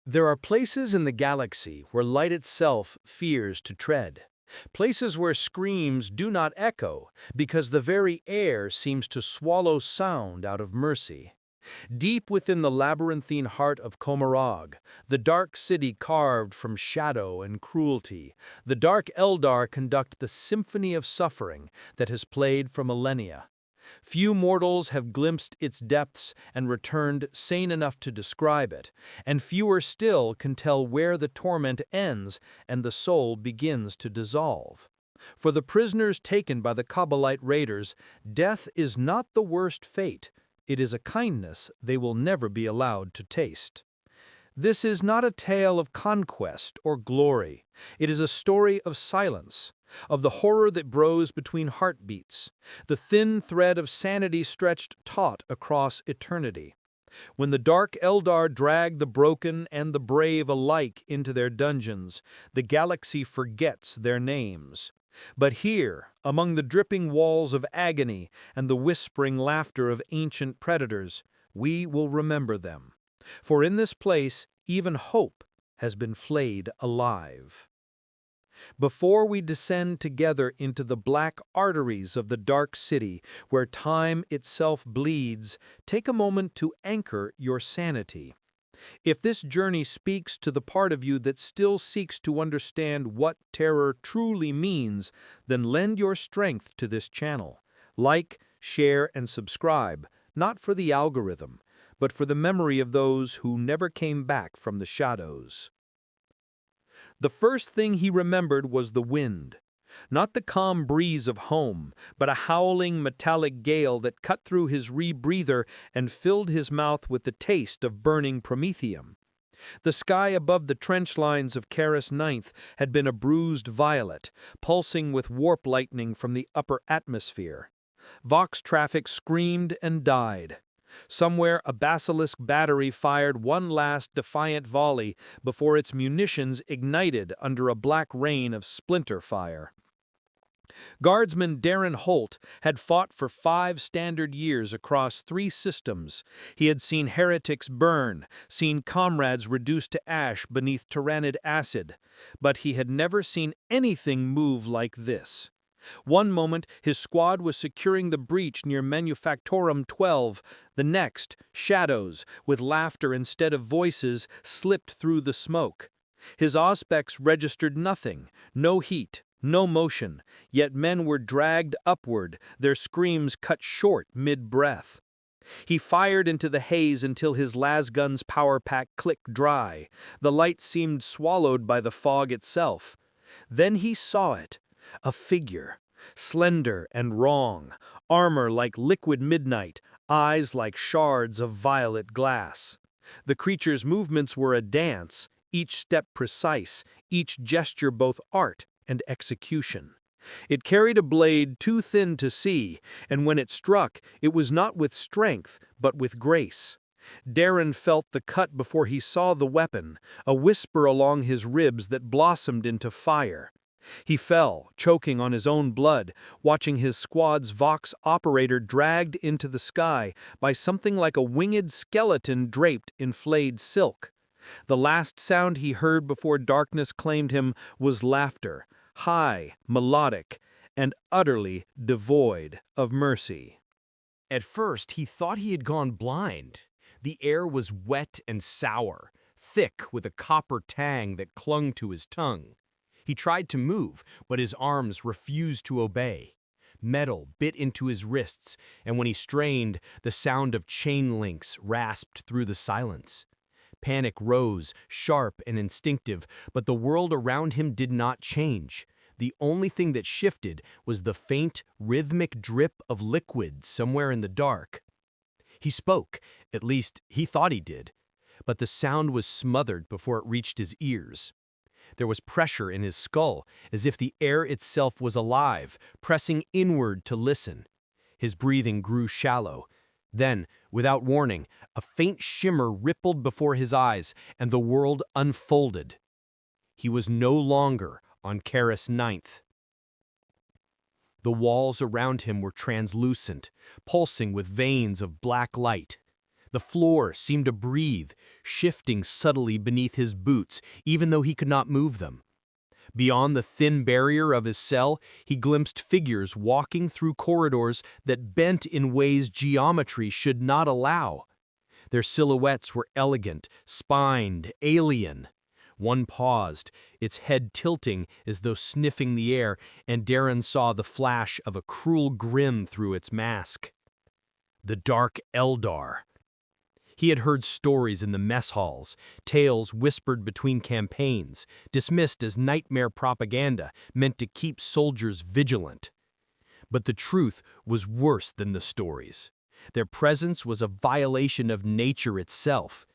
There are places in the galaxy where light itself fears to tread. Places where screams do not echo because the very air seems to swallow sound out of mercy. Deep within the labyrinthine heart of Komarog, the dark city carved from shadow and cruelty, the dark Eldar conduct the symphony of suffering that has played for millennia. Few mortals have glimpsed its depths and returned sane enough to describe it, and fewer still can tell where the torment ends and the soul begins to dissolve. For the prisoners taken by the Kabbalite raiders, death is not the worst fate, it is a kindness they will never be allowed to taste. This is not a tale of conquest or glory. It is a story of silence, of the horror that grows between heartbeats, the thin thread of sanity stretched taut across eternity. When the dark Eldar drag the broken and the brave alike into their dungeons, the galaxy forgets their names. But here, among the dripping walls of agony and the whispering laughter of ancient predators, we will remember them. For in this place, even hope has been flayed alive. Before we descend together into the black arteries of the dark city, where time itself bleeds, take a moment to anchor your sanity. If this journey speaks to the part of you that still seeks to understand what terror truly means, then lend your strength to this channel. Like, share, and subscribe, not for the algorithm, but for the memory of those who never came back from the shadows. The first thing he remembered was the wind. Not the calm breeze of home, but a howling metallic gale that cut through his rebreather and filled his mouth with the taste of burning promethium. The sky above the trench lines of Karis Ninth had been a bruised violet, pulsing with warp lightning from the upper atmosphere. Vox traffic screamed and died. Somewhere a basilisk battery fired one last defiant volley before its munitions ignited under a black rain of splinter fire. Guardsman Darren Holt had fought for 5 standard years across 3 systems. He had seen heretics burn, seen comrades reduced to ash beneath tyrannid acid, but he had never seen anything move like this. One moment, his squad was securing the breach near Manufactorum 12. The next, shadows, with laughter instead of voices, slipped through the smoke. His auspex registered nothing, no heat, no motion, yet men were dragged upward, their screams cut short mid-breath. He fired into the haze until his lasgun's power pack clicked dry. The light seemed swallowed by the fog itself. Then he saw it. A figure, slender and wrong, armor like liquid midnight, eyes like shards of violet glass. The creature's movements were a dance, each step precise, each gesture both art and execution. It carried a blade too thin to see, and when it struck, it was not with strength, but with grace. Darren felt the cut before he saw the weapon, a whisper along his ribs that blossomed into fire. He fell, choking on his own blood, watching his squad's Vox operator dragged into the sky by something like a winged skeleton draped in flayed silk. The last sound he heard before darkness claimed him was laughter, high, melodic, and utterly devoid of mercy. At first, he thought he had gone blind. The air was wet and sour, thick with a copper tang that clung to his tongue. He tried to move, but his arms refused to obey. Metal bit into his wrists, and when he strained, the sound of chain links rasped through the silence. Panic rose, sharp and instinctive, but the world around him did not change. The only thing that shifted was the faint, rhythmic drip of liquid somewhere in the dark. He spoke, at least he thought he did, but the sound was smothered before it reached his ears. There was pressure in his skull, as if the air itself was alive, pressing inward to listen. His breathing grew shallow. Then, without warning, a faint shimmer rippled before his eyes, and the world unfolded. He was no longer on Karis Ninth. The walls around him were translucent, pulsing with veins of black light. The floor seemed to breathe, shifting subtly beneath his boots, even though he could not move them. Beyond the thin barrier of his cell, he glimpsed figures walking through corridors that bent in ways geometry should not allow. Their silhouettes were elegant, spined, alien. One paused, its head tilting as though sniffing the air, and Darren saw the flash of a cruel grin through its mask. The Dark Eldar. He had heard stories in the mess halls, tales whispered between campaigns, dismissed as nightmare propaganda meant to keep soldiers vigilant. But the truth was worse than the stories. Their presence was a violation of nature itself.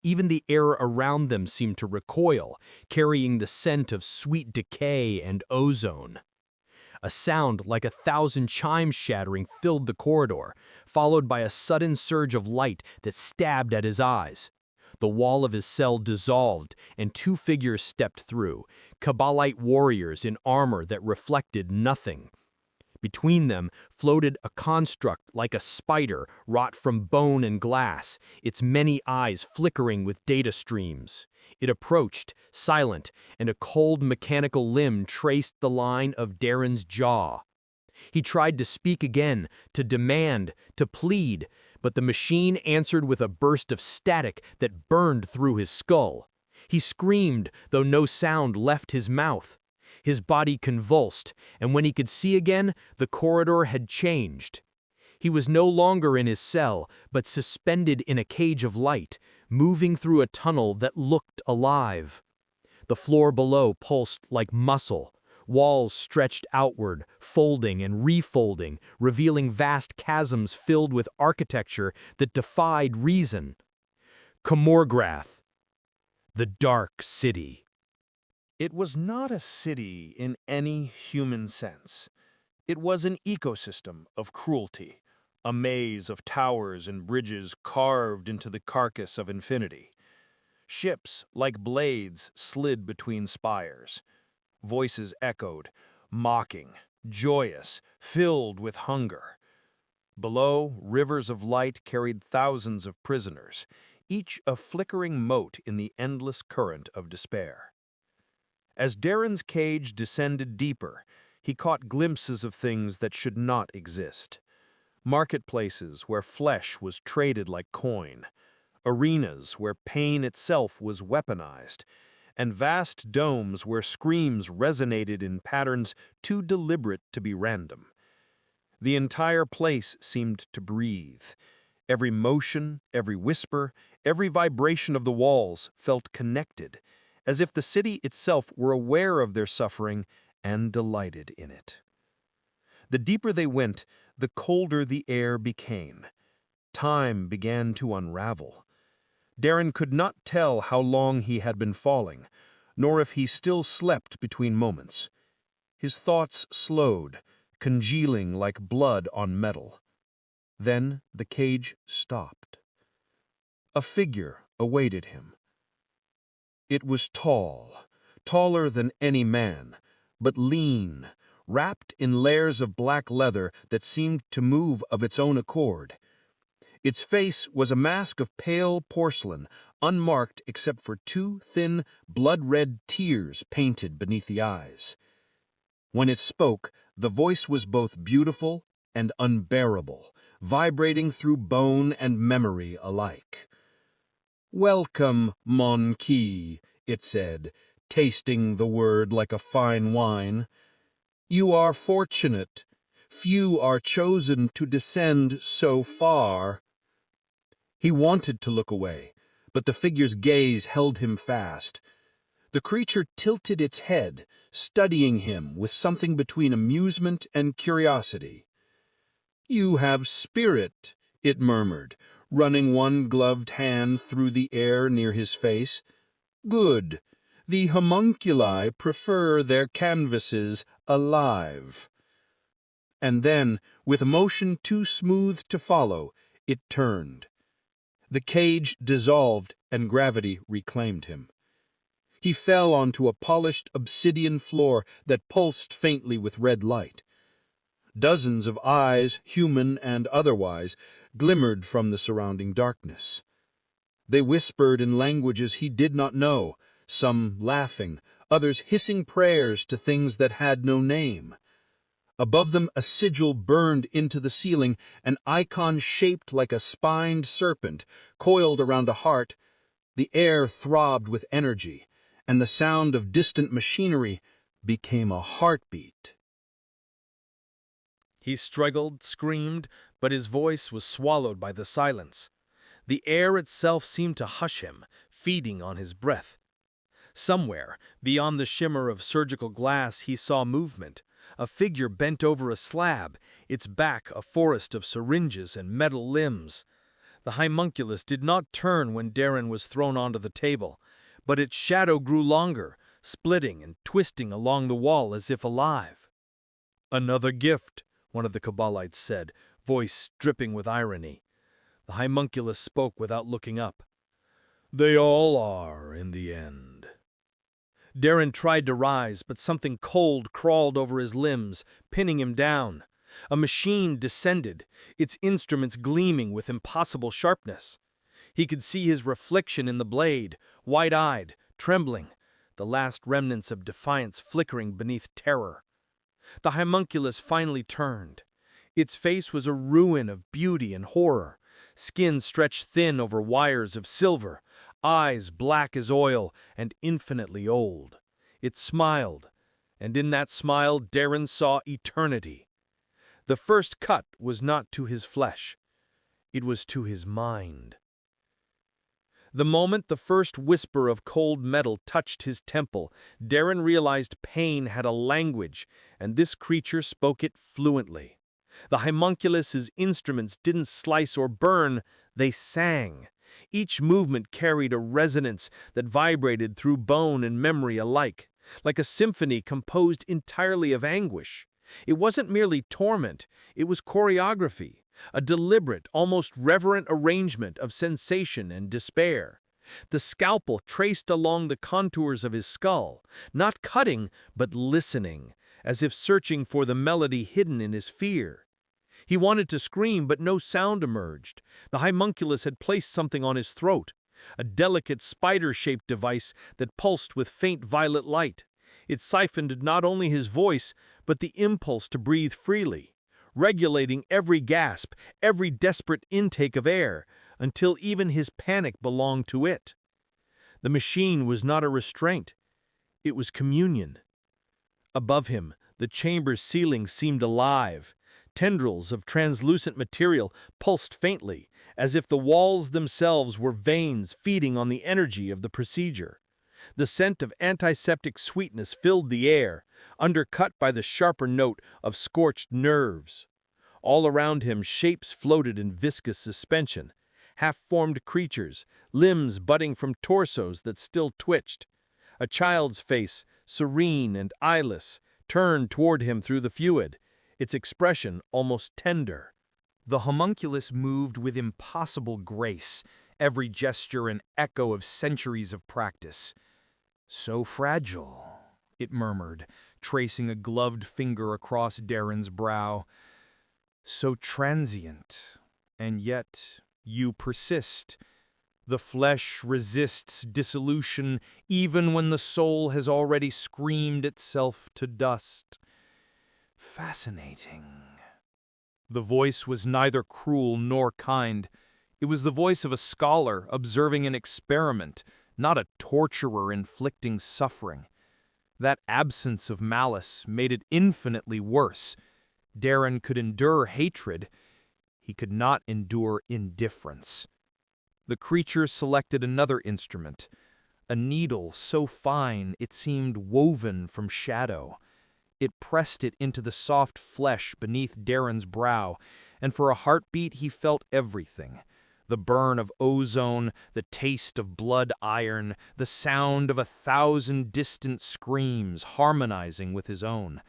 Even the air around them seemed to recoil, carrying the scent of sweet decay and ozone. A sound like 1,000 chimes shattering filled the corridor, followed by a sudden surge of light that stabbed at his eyes. The wall of his cell dissolved, and two figures stepped through, Kabbalite warriors in armor that reflected nothing. Between them floated a construct like a spider wrought from bone and glass, its many eyes flickering with data streams. It approached, silent, and a cold mechanical limb traced the line of Darren's jaw. He tried to speak again, to demand, to plead, but the machine answered with a burst of static that burned through his skull. He screamed, though no sound left his mouth. His body convulsed, and when he could see again, the corridor had changed. He was no longer in his cell, but suspended in a cage of light, moving through a tunnel that looked alive. The floor below pulsed like muscle. Walls stretched outward, folding and refolding, revealing vast chasms filled with architecture that defied reason. Comorgrath, the Dark City. It was not a city in any human sense. It was an ecosystem of cruelty, a maze of towers and bridges carved into the carcass of infinity. Ships, like blades, slid between spires. Voices echoed, mocking, joyous, filled with hunger. Below, rivers of light carried thousands of prisoners, each a flickering mote in the endless current of despair. As Darren's cage descended deeper, he caught glimpses of things that should not exist. Marketplaces where flesh was traded like coin, arenas where pain itself was weaponized, and vast domes where screams resonated in patterns too deliberate to be random. The entire place seemed to breathe. Every motion, every whisper, every vibration of the walls felt connected, as if the city itself were aware of their suffering and delighted in it. The deeper they went, the colder the air became. Time began to unravel. Darren could not tell how long he had been falling, nor if he still slept between moments. His thoughts slowed, congealing like blood on metal. Then the cage stopped. A figure awaited him. It was tall, taller than any man, but lean, wrapped in layers of black leather that seemed to move of its own accord. Its face was a mask of pale porcelain, unmarked except for two thin, blood-red tears painted beneath the eyes. When it spoke, the voice was both beautiful and unbearable, vibrating through bone and memory alike. "Welcome, mon Key," it said, tasting the word like a fine wine. "You are fortunate. Few are chosen to descend so far." He wanted to look away, but the figure's gaze held him fast. The creature tilted its head, studying him with something between amusement and curiosity. "You have spirit," it murmured, running one gloved hand through the air near his face. "Good. The homunculi prefer their canvases alive." And then, with a motion too smooth to follow, it turned. The cage dissolved and gravity reclaimed him. He fell onto a polished obsidian floor that pulsed faintly with red light. Dozens of eyes, human and otherwise, glimmered from the surrounding darkness. They whispered in languages he did not know, some laughing, others hissing prayers to things that had no name. Above them a sigil burned into the ceiling, an icon shaped like a spined serpent, coiled around a heart. The air throbbed with energy, and the sound of distant machinery became a heartbeat. He struggled, screamed, but his voice was swallowed by the silence. The air itself seemed to hush him, feeding on his breath. Somewhere, beyond the shimmer of surgical glass, he saw movement. A figure bent over a slab, its back a forest of syringes and metal limbs. The homunculus did not turn when Darren was thrown onto the table, but its shadow grew longer, splitting and twisting along the wall as if alive. "Another gift," one of the Kabbalites said, voice dripping with irony. The homunculus spoke without looking up. "They all are, in the end." Darren tried to rise, but something cold crawled over his limbs, pinning him down. A machine descended, its instruments gleaming with impossible sharpness. He could see his reflection in the blade, wide-eyed, trembling, the last remnants of defiance flickering beneath terror. The homunculus finally turned. Its face was a ruin of beauty and horror, skin stretched thin over wires of silver, eyes black as oil and infinitely old. It smiled, and in that smile Darren saw eternity. The first cut was not to his flesh, it was to his mind. The moment the first whisper of cold metal touched his temple, Darren realized pain had a language, and this creature spoke it fluently. The homunculus's instruments didn't slice or burn, they sang. Each movement carried a resonance that vibrated through bone and memory alike, like a symphony composed entirely of anguish. It wasn't merely torment, it was choreography, a deliberate, almost reverent arrangement of sensation and despair. The scalpel traced along the contours of his skull, not cutting, but listening, as if searching for the melody hidden in his fear. He wanted to scream, but no sound emerged. The homunculus had placed something on his throat, a delicate spider-shaped device that pulsed with faint violet light. It siphoned not only his voice, but the impulse to breathe freely, regulating every gasp, every desperate intake of air, until even his panic belonged to it. The machine was not a restraint, it was communion. Above him, the chamber's ceiling seemed alive. Tendrils of translucent material pulsed faintly, as if the walls themselves were veins feeding on the energy of the procedure. The scent of antiseptic sweetness filled the air, undercut by the sharper note of scorched nerves. All around him, shapes floated in viscous suspension, half-formed creatures, limbs budding from torsos that still twitched. A child's face, serene and eyeless, turned toward him through the fluid, its expression almost tender. The homunculus moved with impossible grace, every gesture an echo of centuries of practice. "So fragile," it murmured, tracing a gloved finger across Darren's brow. "So transient, and yet you persist. The flesh resists dissolution even when the soul has already screamed itself to dust. Fascinating." The voice was neither cruel nor kind. It was the voice of a scholar observing an experiment, not a torturer inflicting suffering. That absence of malice made it infinitely worse. Darren could endure hatred. He could not endure indifference. The creature selected another instrument, a needle so fine it seemed woven from shadow. It pressed it into the soft flesh beneath Darren's brow, and for a heartbeat he felt everything. The burn of ozone, the taste of blood iron, the sound of 1,000 distant screams harmonizing with his own.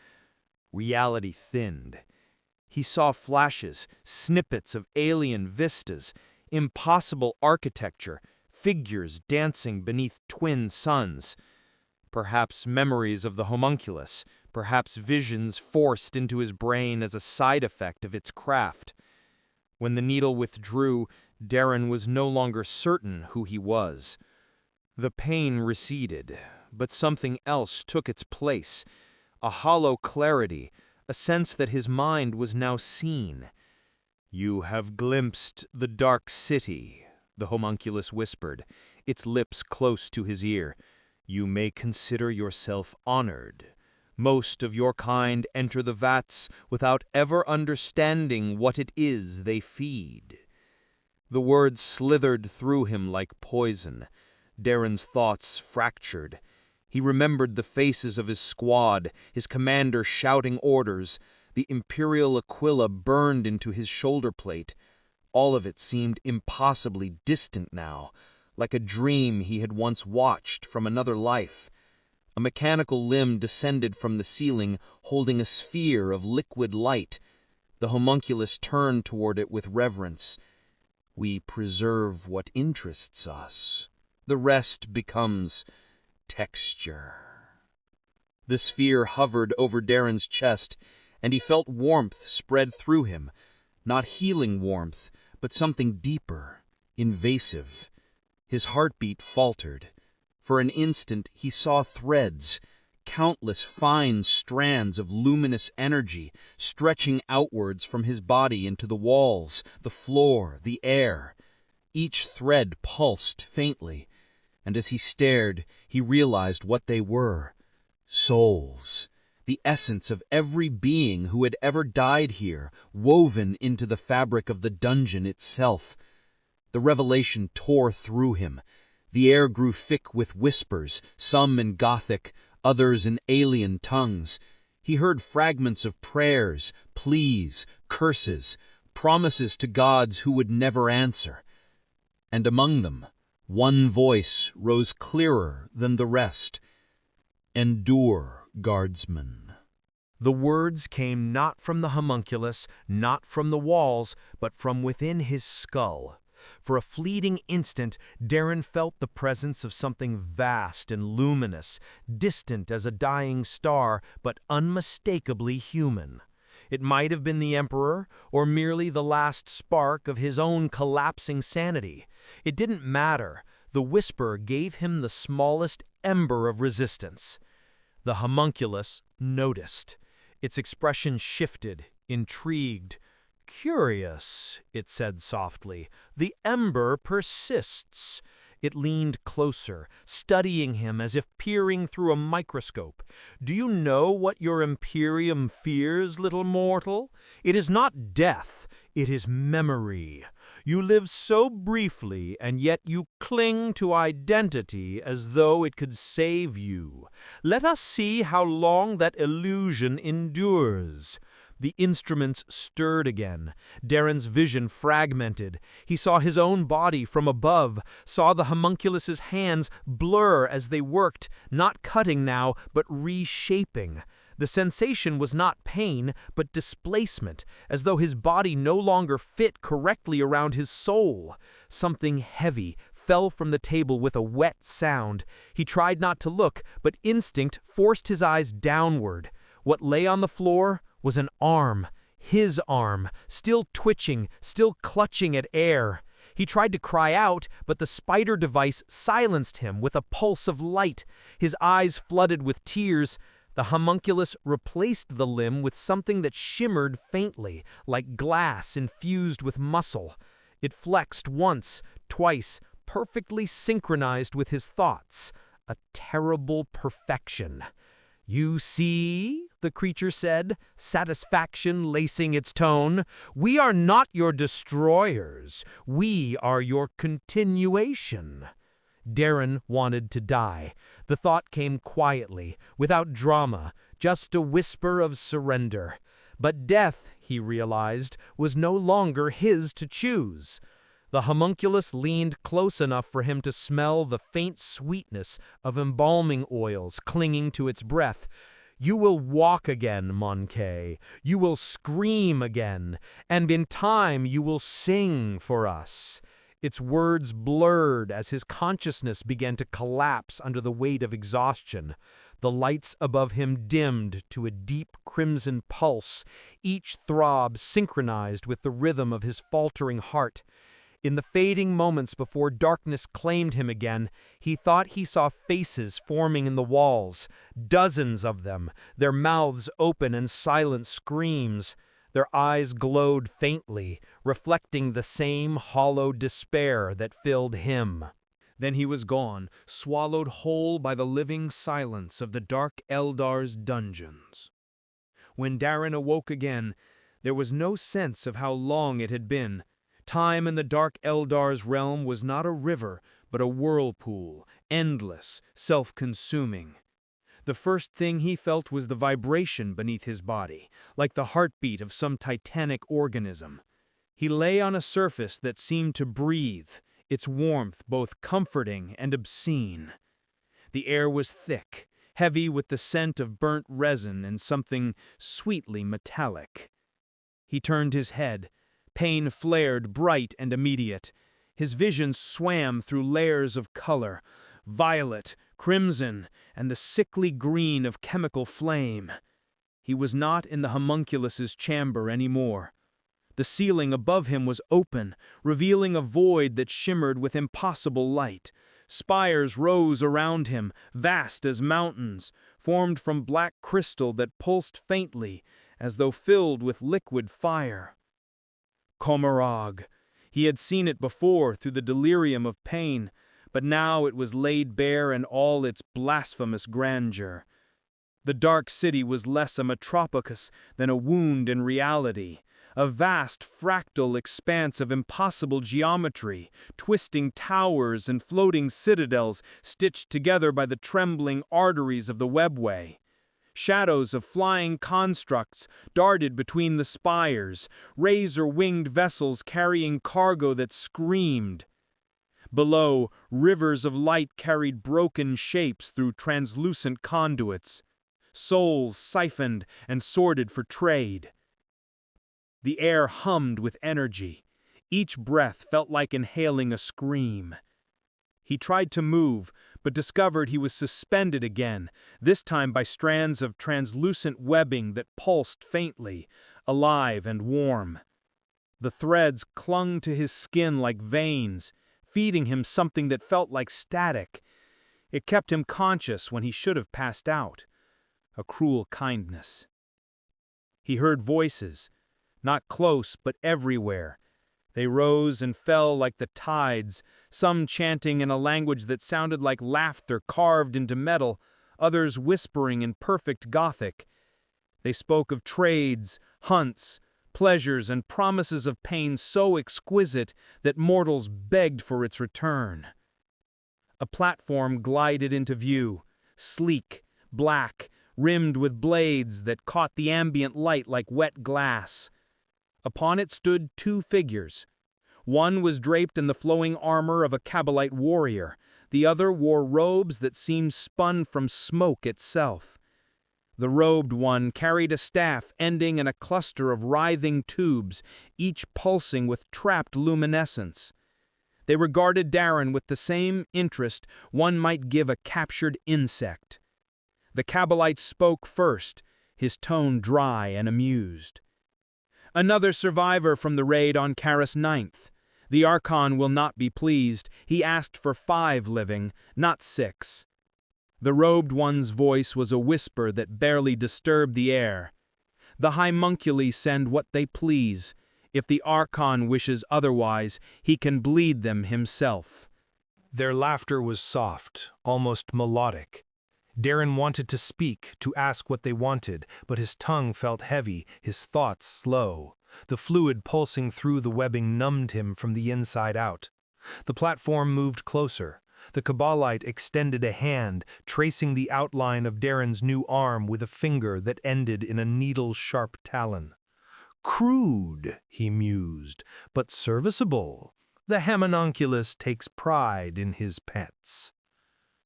Reality thinned. He saw flashes, snippets of alien vistas, impossible architecture, figures dancing beneath twin suns. Perhaps memories of the homunculus, perhaps visions forced into his brain as a side effect of its craft. When the needle withdrew, Darren was no longer certain who he was. The pain receded, but something else took its place. A hollow clarity, a sense that his mind was now seen. "You have glimpsed the dark city," the homunculus whispered, its lips close to his ear. "You may consider yourself honored. Most of your kind enter the vats without ever understanding what it is they feed." The words slithered through him like poison. Darren's thoughts fractured. He remembered the faces of his squad, his commander shouting orders. The Imperial Aquila burned into his shoulder plate. All of it seemed impossibly distant now, like a dream he had once watched from another life. A mechanical limb descended from the ceiling, holding a sphere of liquid light. The homunculus turned toward it with reverence. "We preserve what interests us. The rest becomes texture." The sphere hovered over Darren's chest, and he felt warmth spread through him. Not healing warmth, but something deeper, invasive. His heartbeat faltered. For an instant he saw threads, countless fine strands of luminous energy stretching outwards from his body into the walls, the floor, the air. Each thread pulsed faintly, and as he stared, he realized what they were. Souls, the essence of every being who had ever died here, woven into the fabric of the dungeon itself. The revelation tore through him. The air grew thick with whispers, some in Gothic, others in alien tongues. He heard fragments of prayers, pleas, curses, promises to gods who would never answer. And among them, one voice rose clearer than the rest. "Endure, guardsmen." The words came not from the homunculus, not from the walls, but from within his skull. For a fleeting instant, Darren felt the presence of something vast and luminous, distant as a dying star, but unmistakably human. It might have been the Emperor, or merely the last spark of his own collapsing sanity. It didn't matter. The whisper gave him the smallest ember of resistance. The homunculus noticed. Its expression shifted, intrigued. "Curious," it said softly. "The ember persists." It leaned closer, studying him as if peering through a microscope. "Do you know what your Imperium fears, little mortal? It is not death, it is memory. You live so briefly, and yet you cling to identity as though it could save you. Let us see how long that illusion endures." The instruments stirred again. Darren's vision fragmented. He saw his own body from above, saw the homunculus's hands blur as they worked, not cutting now, but reshaping. The sensation was not pain, but displacement, as though his body no longer fit correctly around his soul. Something heavy fell from the table with a wet sound. He tried not to look, but instinct forced his eyes downward. What lay on the floor was an arm, his arm, still twitching, still clutching at air. He tried to cry out, but the spider device silenced him with a pulse of light. His eyes flooded with tears. The homunculus replaced the limb with something that shimmered faintly, like glass infused with muscle. It flexed once, twice, perfectly synchronized with his thoughts. A terrible perfection. "You see," the creature said, satisfaction lacing its tone, "we are not your destroyers. We are your continuation." Darren wanted to die. The thought came quietly, without drama, just a whisper of surrender. But death, he realized, was no longer his to choose. The homunculus leaned close enough for him to smell the faint sweetness of embalming oils clinging to its breath. "You will walk again, Monkey. You will scream again, and in time you will sing for us." Its words blurred as his consciousness began to collapse under the weight of exhaustion. The lights above him dimmed to a deep crimson pulse, each throb synchronized with the rhythm of his faltering heart. In the fading moments before darkness claimed him again, he thought he saw faces forming in the walls, dozens of them, their mouths open in silent screams. Their eyes glowed faintly, reflecting the same hollow despair that filled him. Then he was gone, swallowed whole by the living silence of the dark Eldar's dungeons. When Darren awoke again, there was no sense of how long it had been. Time in the dark Eldar's realm was not a river, but a whirlpool, endless, self-consuming. The first thing he felt was the vibration beneath his body, like the heartbeat of some titanic organism. He lay on a surface that seemed to breathe, its warmth both comforting and obscene. The air was thick, heavy with the scent of burnt resin and something sweetly metallic. He turned his head. Pain flared bright and immediate. His vision swam through layers of color, violet, crimson, and the sickly green of chemical flame. He was not in the homunculus's chamber anymore. The ceiling above him was open, revealing a void that shimmered with impossible light. Spires rose around him, vast as mountains, formed from black crystal that pulsed faintly, as though filled with liquid fire. Komarog. He had seen it before through the delirium of pain, but now it was laid bare in all its blasphemous grandeur. The dark city was less a metropolis than a wound in reality, a vast fractal expanse of impossible geometry, twisting towers and floating citadels stitched together by the trembling arteries of the webway. Shadows of flying constructs darted between the spires, razor-winged vessels carrying cargo that screamed. Below, rivers of light carried broken shapes through translucent conduits, souls siphoned and sorted for trade. The air hummed with energy. Each breath felt like inhaling a scream. He tried to move, but discovered he was suspended again, this time by strands of translucent webbing that pulsed faintly, alive and warm. The threads clung to his skin like veins, feeding him something that felt like static. It kept him conscious when he should have passed out. A cruel kindness. He heard voices, not close but everywhere. They rose and fell like the tides, some chanting in a language that sounded like laughter carved into metal, others whispering in perfect Gothic. They spoke of trades, hunts, pleasures, and promises of pain so exquisite that mortals begged for its return. A platform glided into view, sleek, black, rimmed with blades that caught the ambient light like wet glass. Upon it stood two figures. One was draped in the flowing armor of a Kabbalite warrior. The other wore robes that seemed spun from smoke itself. The robed one carried a staff ending in a cluster of writhing tubes, each pulsing with trapped luminescence. They regarded Darren with the same interest one might give a captured insect. The Kabbalite spoke first, his tone dry and amused. Another survivor from the raid on Karis 9th. The Archon will not be pleased. He asked for 5 living, not 6. The robed one's voice was a whisper that barely disturbed the air. The homunculi send what they please. If the Archon wishes otherwise, he can bleed them himself. Their laughter was soft, almost melodic. Darren wanted to speak, to ask what they wanted, but his tongue felt heavy, his thoughts slow. The fluid pulsing through the webbing numbed him from the inside out. The platform moved closer. The Kabbalite extended a hand, tracing the outline of Darren's new arm with a finger that ended in a needle-sharp talon. Crude, he mused, but serviceable. The homunculus takes pride in his pets.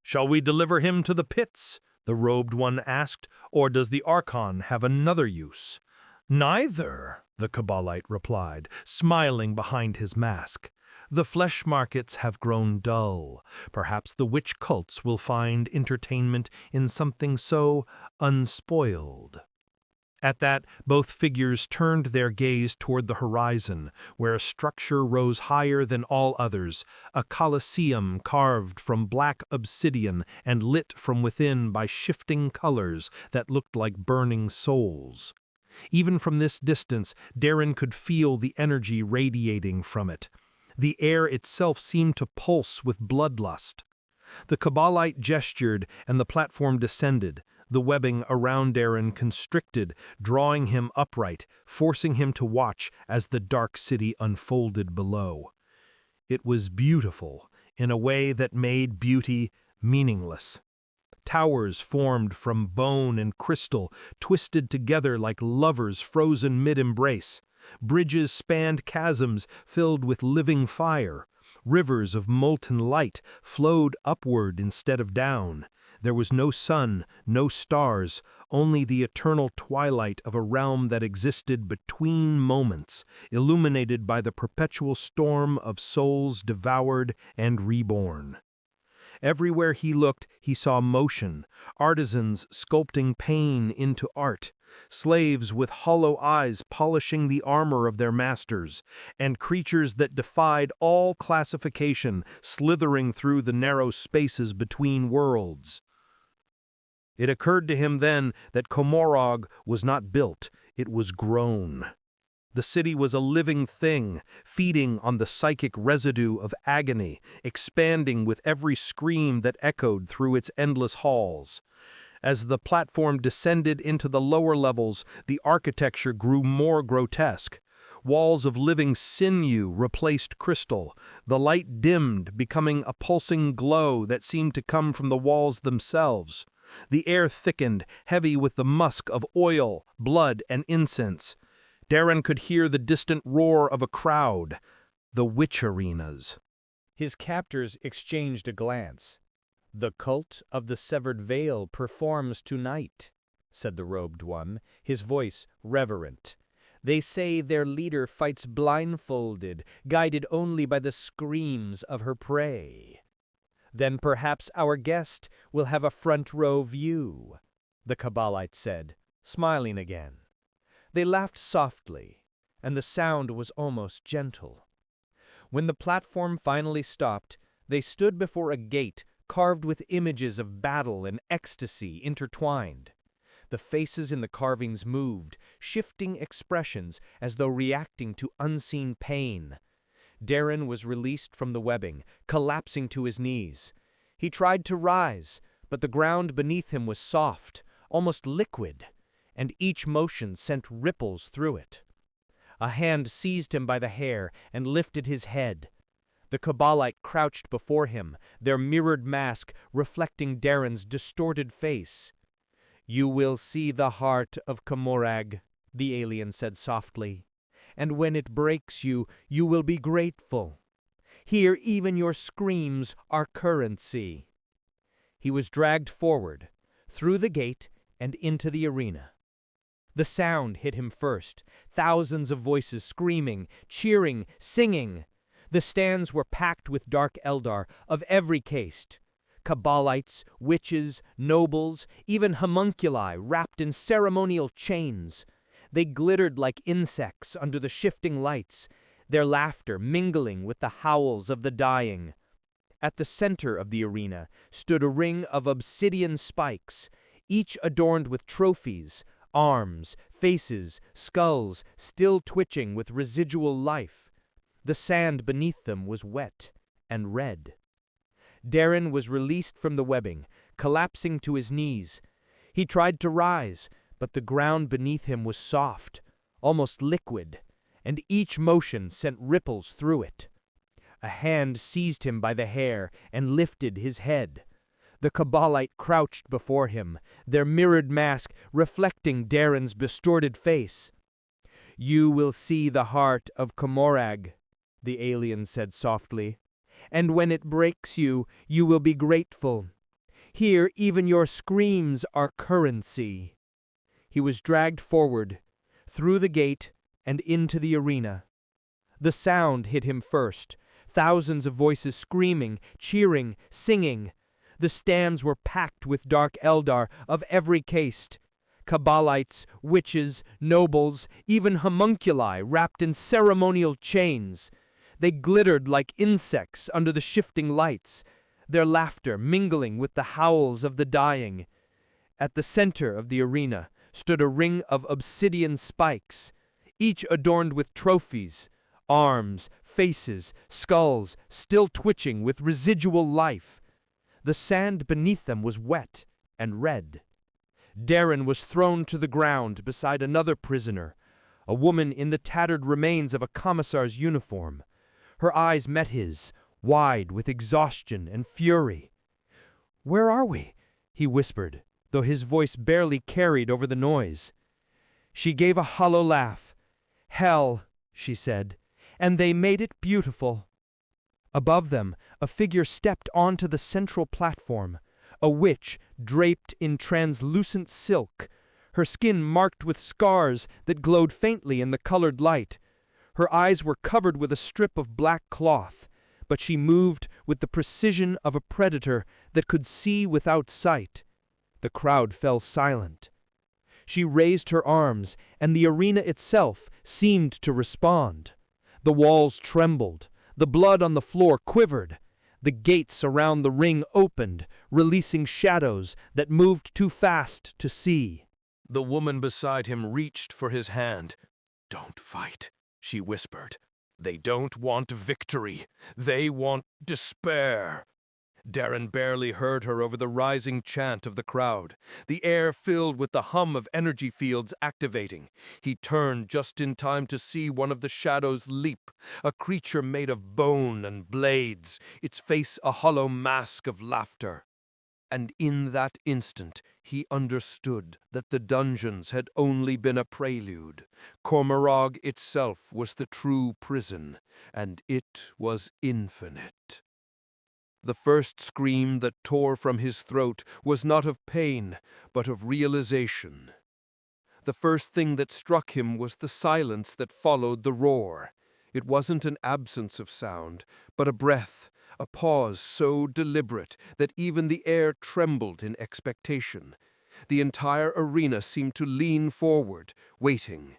Shall we deliver him to the pits? The robed one asked, or does the Archon have another use? Neither, the Kabbalite replied, smiling behind his mask. The flesh markets have grown dull. Perhaps the witch cults will find entertainment in something so unspoiled. At that, both figures turned their gaze toward the horizon, where a structure rose higher than all others, a colosseum carved from black obsidian and lit from within by shifting colors that looked like burning souls. Even from this distance, Darren could feel the energy radiating from it. The air itself seemed to pulse with bloodlust. The Kabbalite gestured, and the platform descended. The webbing around Darren constricted, drawing him upright, forcing him to watch as the dark city unfolded below. It was beautiful, in a way that made beauty meaningless. Towers formed from bone and crystal, twisted together like lovers frozen mid-embrace. Bridges spanned chasms filled with living fire. Rivers of molten light flowed upward instead of down. There was no sun, no stars, only the eternal twilight of a realm that existed between moments, illuminated by the perpetual storm of souls devoured and reborn. Everywhere he looked, he saw motion, artisans sculpting pain into art, slaves with hollow eyes polishing the armor of their masters, and creatures that defied all classification slithering through the narrow spaces between worlds. It occurred to him then that Komorog was not built, it was grown. The city was a living thing, feeding on the psychic residue of agony, expanding with every scream that echoed through its endless halls. As the platform descended into the lower levels, the architecture grew more grotesque. Walls of living sinew replaced crystal. The light dimmed, becoming a pulsing glow that seemed to come from the walls themselves. The air thickened, heavy with the musk of oil, blood, and incense. Darren could hear the distant roar of a crowd, the witch arenas. His captors exchanged a glance. "The cult of the severed veil performs tonight," said the robed one, his voice reverent. "They say their leader fights blindfolded, guided only by the screams of her prey." "Then perhaps our guest will have a front-row view," the Kabbalite said, smiling again. They laughed softly, and the sound was almost gentle. When the platform finally stopped, they stood before a gate carved with images of battle and ecstasy intertwined. The faces in the carvings moved, shifting expressions as though reacting to unseen pain. Darren was released from the webbing, collapsing to his knees. He tried to rise, but the ground beneath him was soft, almost liquid, and each motion sent ripples through it. A hand seized him by the hair and lifted his head. The Kabbalite crouched before him, their mirrored mask reflecting Darren's distorted face. "You will see the heart of Komorag," the alien said softly. "And when it breaks you, you will be grateful. Here even your screams are currency." He was dragged forward, through the gate and into the arena. The sound hit him first, thousands of voices screaming, cheering, singing. The stands were packed with dark Eldar of every caste. Kabbalites, witches, nobles, even homunculi wrapped in ceremonial chains. They glittered like insects under the shifting lights, their laughter mingling with the howls of the dying. At the center of the arena stood a ring of obsidian spikes, each adorned with trophies, arms, faces, skulls, still twitching with residual life. The sand beneath them was wet and red. Darren was released from the webbing, collapsing to his knees. He tried to rise, but the ground beneath him was soft, almost liquid, and each motion sent ripples through it. A hand seized him by the hair and lifted his head. The Kabbalite crouched before him, their mirrored mask reflecting Darren's distorted face. "You will see the heart of Komorag," the alien said softly. "And when it breaks you, you will be grateful. Here even your screams are currency." He was dragged forward, through the gate and into the arena. The sound hit him first, thousands of voices screaming, cheering, singing. The stands were packed with dark Eldar of every caste. Kabbalites, witches, nobles, even homunculi wrapped in ceremonial chains. They glittered like insects under the shifting lights, their laughter mingling with the howls of the dying. At the center of the arena stood a ring of obsidian spikes, each adorned with trophies, arms, faces, skulls, still twitching with residual life. The sand beneath them was wet and red. Darren was thrown to the ground beside another prisoner, a woman in the tattered remains of a commissar's uniform. Her eyes met his, wide with exhaustion and fury. "Where are we?" he whispered, though his voice barely carried over the noise. She gave a hollow laugh. "Hell," she said, "and they made it beautiful." Above them, a figure stepped onto the central platform, a witch draped in translucent silk, her skin marked with scars that glowed faintly in the colored light. Her eyes were covered with a strip of black cloth, but she moved with the precision of a predator that could see without sight. The crowd fell silent. She raised her arms, and the arena itself seemed to respond. The walls trembled. The blood on the floor quivered. The gates around the ring opened, releasing shadows that moved too fast to see. The woman beside him reached for his hand. "Don't fight," she whispered. "They don't want victory. They want despair." Darren barely heard her over the rising chant of the crowd, the air filled with the hum of energy fields activating. He turned just in time to see one of the shadows leap, a creature made of bone and blades, its face a hollow mask of laughter. And in that instant, he understood that the dungeons had only been a prelude. Cormorag itself was the true prison, and it was infinite. The first scream that tore from his throat was not of pain, but of realization. The first thing that struck him was the silence that followed the roar. It wasn't an absence of sound, but a breath, a pause so deliberate that even the air trembled in expectation. The entire arena seemed to lean forward, waiting.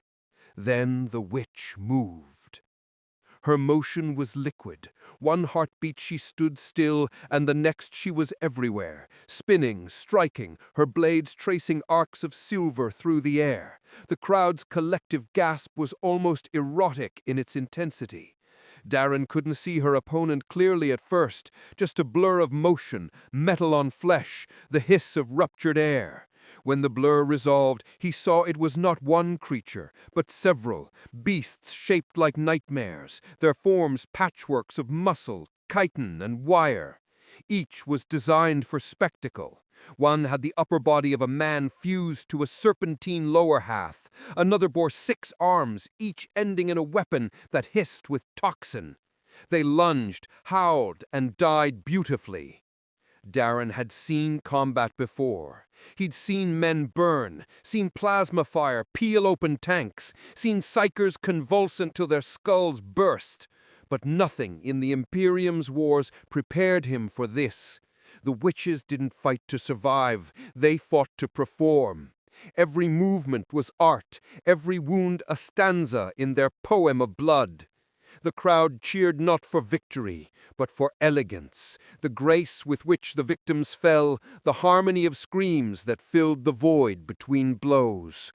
Then the witch moved. Her motion was liquid. One heartbeat she stood still, and the next she was everywhere, spinning, striking, her blades tracing arcs of silver through the air. The crowd's collective gasp was almost erotic in its intensity. Darren couldn't see her opponent clearly at first, just a blur of motion, metal on flesh, the hiss of ruptured air. When the blur resolved, he saw it was not one creature, but several, beasts shaped like nightmares, their forms patchworks of muscle, chitin, and wire. Each was designed for spectacle. One had the upper body of a man fused to a serpentine lower half. Another bore 6 arms, each ending in a weapon that hissed with toxin. They lunged, howled, and died beautifully. Darren had seen combat before. He'd seen men burn, seen plasma fire peel open tanks, seen psychers convulse until their skulls burst. But nothing in the Imperium's wars prepared him for this. The witches didn't fight to survive, they fought to perform. Every movement was art, every wound a stanza in their poem of blood. The crowd cheered not for victory, but for elegance, the grace with which the victims fell, the harmony of screams that filled the void between blows.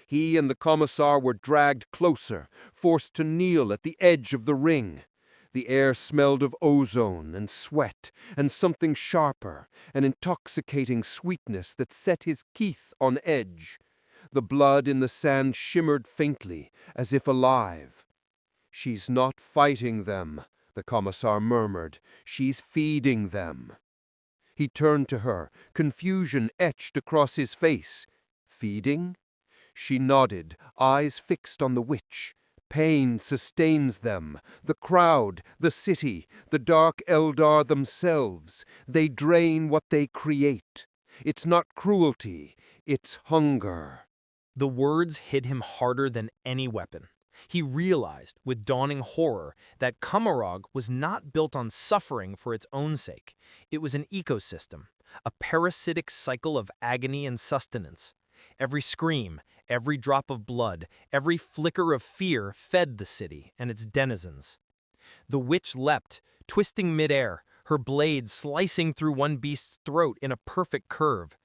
He and the commissar were dragged closer, forced to kneel at the edge of the ring. The air smelled of ozone and sweat, and something sharper, an intoxicating sweetness that set his teeth on edge. The blood in the sand shimmered faintly, as if alive. "She's not fighting them," the commissar murmured. "She's feeding them." He turned to her, confusion etched across his face. "Feeding?" She nodded, eyes fixed on the witch. "Pain sustains them. The crowd, the city, the dark Eldar themselves. They drain what they create. It's not cruelty, it's hunger." The words hit him harder than any weapon. He realized, with dawning horror, that Kamarog was not built on suffering for its own sake. It was an ecosystem, a parasitic cycle of agony and sustenance. Every scream, every drop of blood, every flicker of fear fed the city and its denizens. The witch leapt, twisting midair, her blade slicing through one beast's throat in a perfect curve.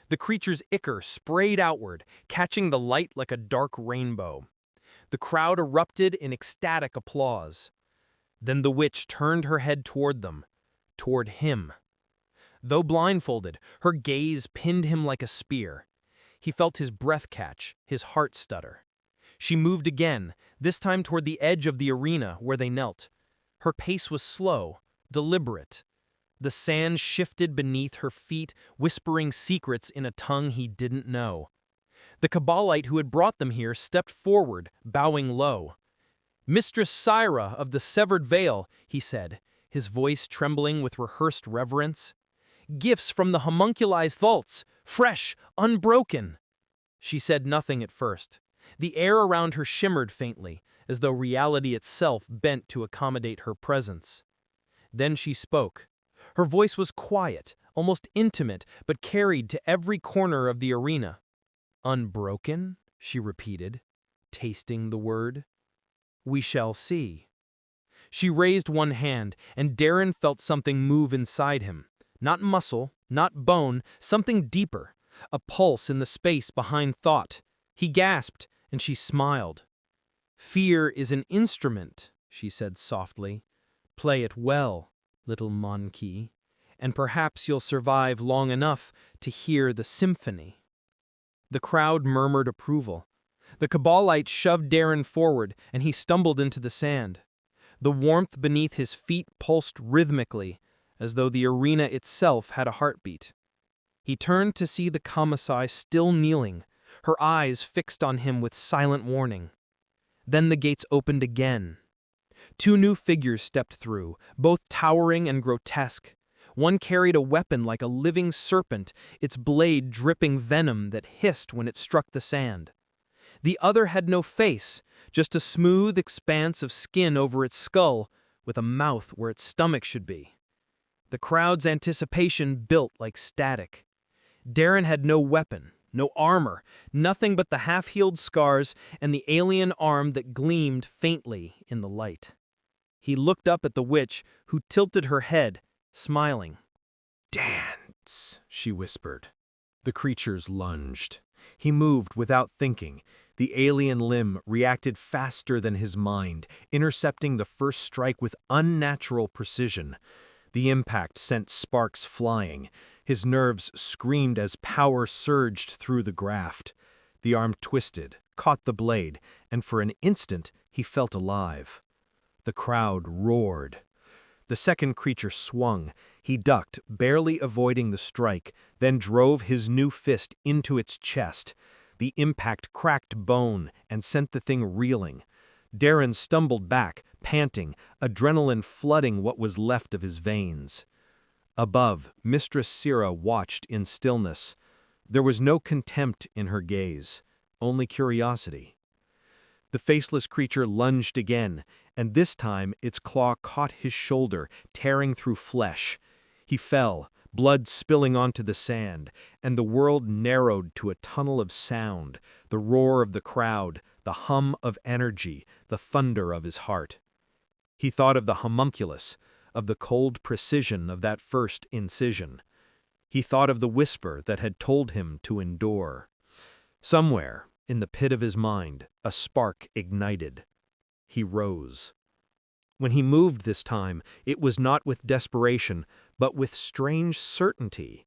The creature's ichor sprayed outward, catching the light like a dark rainbow. The crowd erupted in ecstatic applause. Then the witch turned her head toward them, toward him. Though blindfolded, her gaze pinned him like a spear. He felt his breath catch, his heart stutter. She moved again, this time toward the edge of the arena where they knelt. Her pace was slow, deliberate. The sand shifted beneath her feet, whispering secrets in a tongue he didn't know. The Kabbalite who had brought them here stepped forward, bowing low. "Mistress Syra of the Severed Veil," he said, his voice trembling with rehearsed reverence. "Gifts from the homunculized vaults, fresh, unbroken." She said nothing at first. The air around her shimmered faintly, as though reality itself bent to accommodate her presence. Then she spoke. Her voice was quiet, almost intimate, but carried to every corner of the arena. "Unbroken?" she repeated, tasting the word. "We shall see." She raised one hand, and Darren felt something move inside him. Not muscle, not bone, something deeper, a pulse in the space behind thought. He gasped, and she smiled. "Fear is an instrument," she said softly. "Play it well, little monkey, and perhaps you'll survive long enough to hear the symphony." The crowd murmured approval. The Kabbalite shoved Darren forward, and he stumbled into the sand. The warmth beneath his feet pulsed rhythmically, as though the arena itself had a heartbeat. He turned to see the Kamasai still kneeling, her eyes fixed on him with silent warning. Then the gates opened again. Two new figures stepped through, both towering and grotesque. One carried a weapon like a living serpent, its blade dripping venom that hissed when it struck the sand. The other had no face, just a smooth expanse of skin over its skull, with a mouth where its stomach should be. The crowd's anticipation built like static. Darren had no weapon, no armor, nothing but the half-healed scars and the alien arm that gleamed faintly in the light. He looked up at the witch, who tilted her head, smiling. "Dance," she whispered. The creatures lunged. He moved without thinking. The alien limb reacted faster than his mind, intercepting the first strike with unnatural precision. The impact sent sparks flying. His nerves screamed as power surged through the graft. The arm twisted, caught the blade, and for an instant he felt alive. The crowd roared. The second creature swung. He ducked, barely avoiding the strike, then drove his new fist into its chest. The impact cracked bone and sent the thing reeling. Darren stumbled back, panting, adrenaline flooding what was left of his veins. Above, Mistress Syra watched in stillness. There was no contempt in her gaze, only curiosity. The faceless creature lunged again, and this time its claw caught his shoulder, tearing through flesh. He fell, blood spilling onto the sand, and the world narrowed to a tunnel of sound, the roar of the crowd, the hum of energy, the thunder of his heart. He thought of the homunculus, of the cold precision of that first incision. He thought of the whisper that had told him to endure. Somewhere, in the pit of his mind, a spark ignited. He rose. When he moved this time, it was not with desperation, but with strange certainty.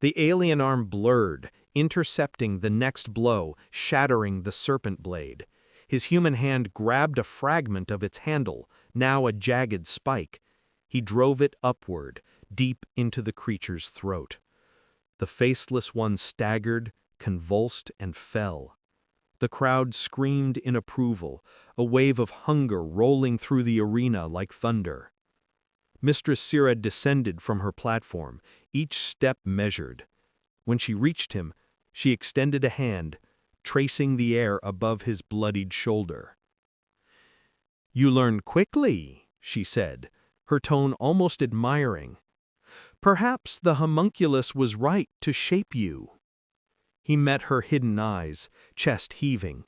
The alien arm blurred, intercepting the next blow, shattering the serpent blade. His human hand grabbed a fragment of its handle, now a jagged spike. He drove it upward, deep into the creature's throat. The faceless one staggered, convulsed, and fell. The crowd screamed in approval, a wave of hunger rolling through the arena like thunder. Mistress Syra descended from her platform, each step measured. When she reached him, she extended a hand, tracing the air above his bloodied shoulder. "You learn quickly," she said, her tone almost admiring. "Perhaps the homunculus was right to shape you." He met her hidden eyes, chest heaving.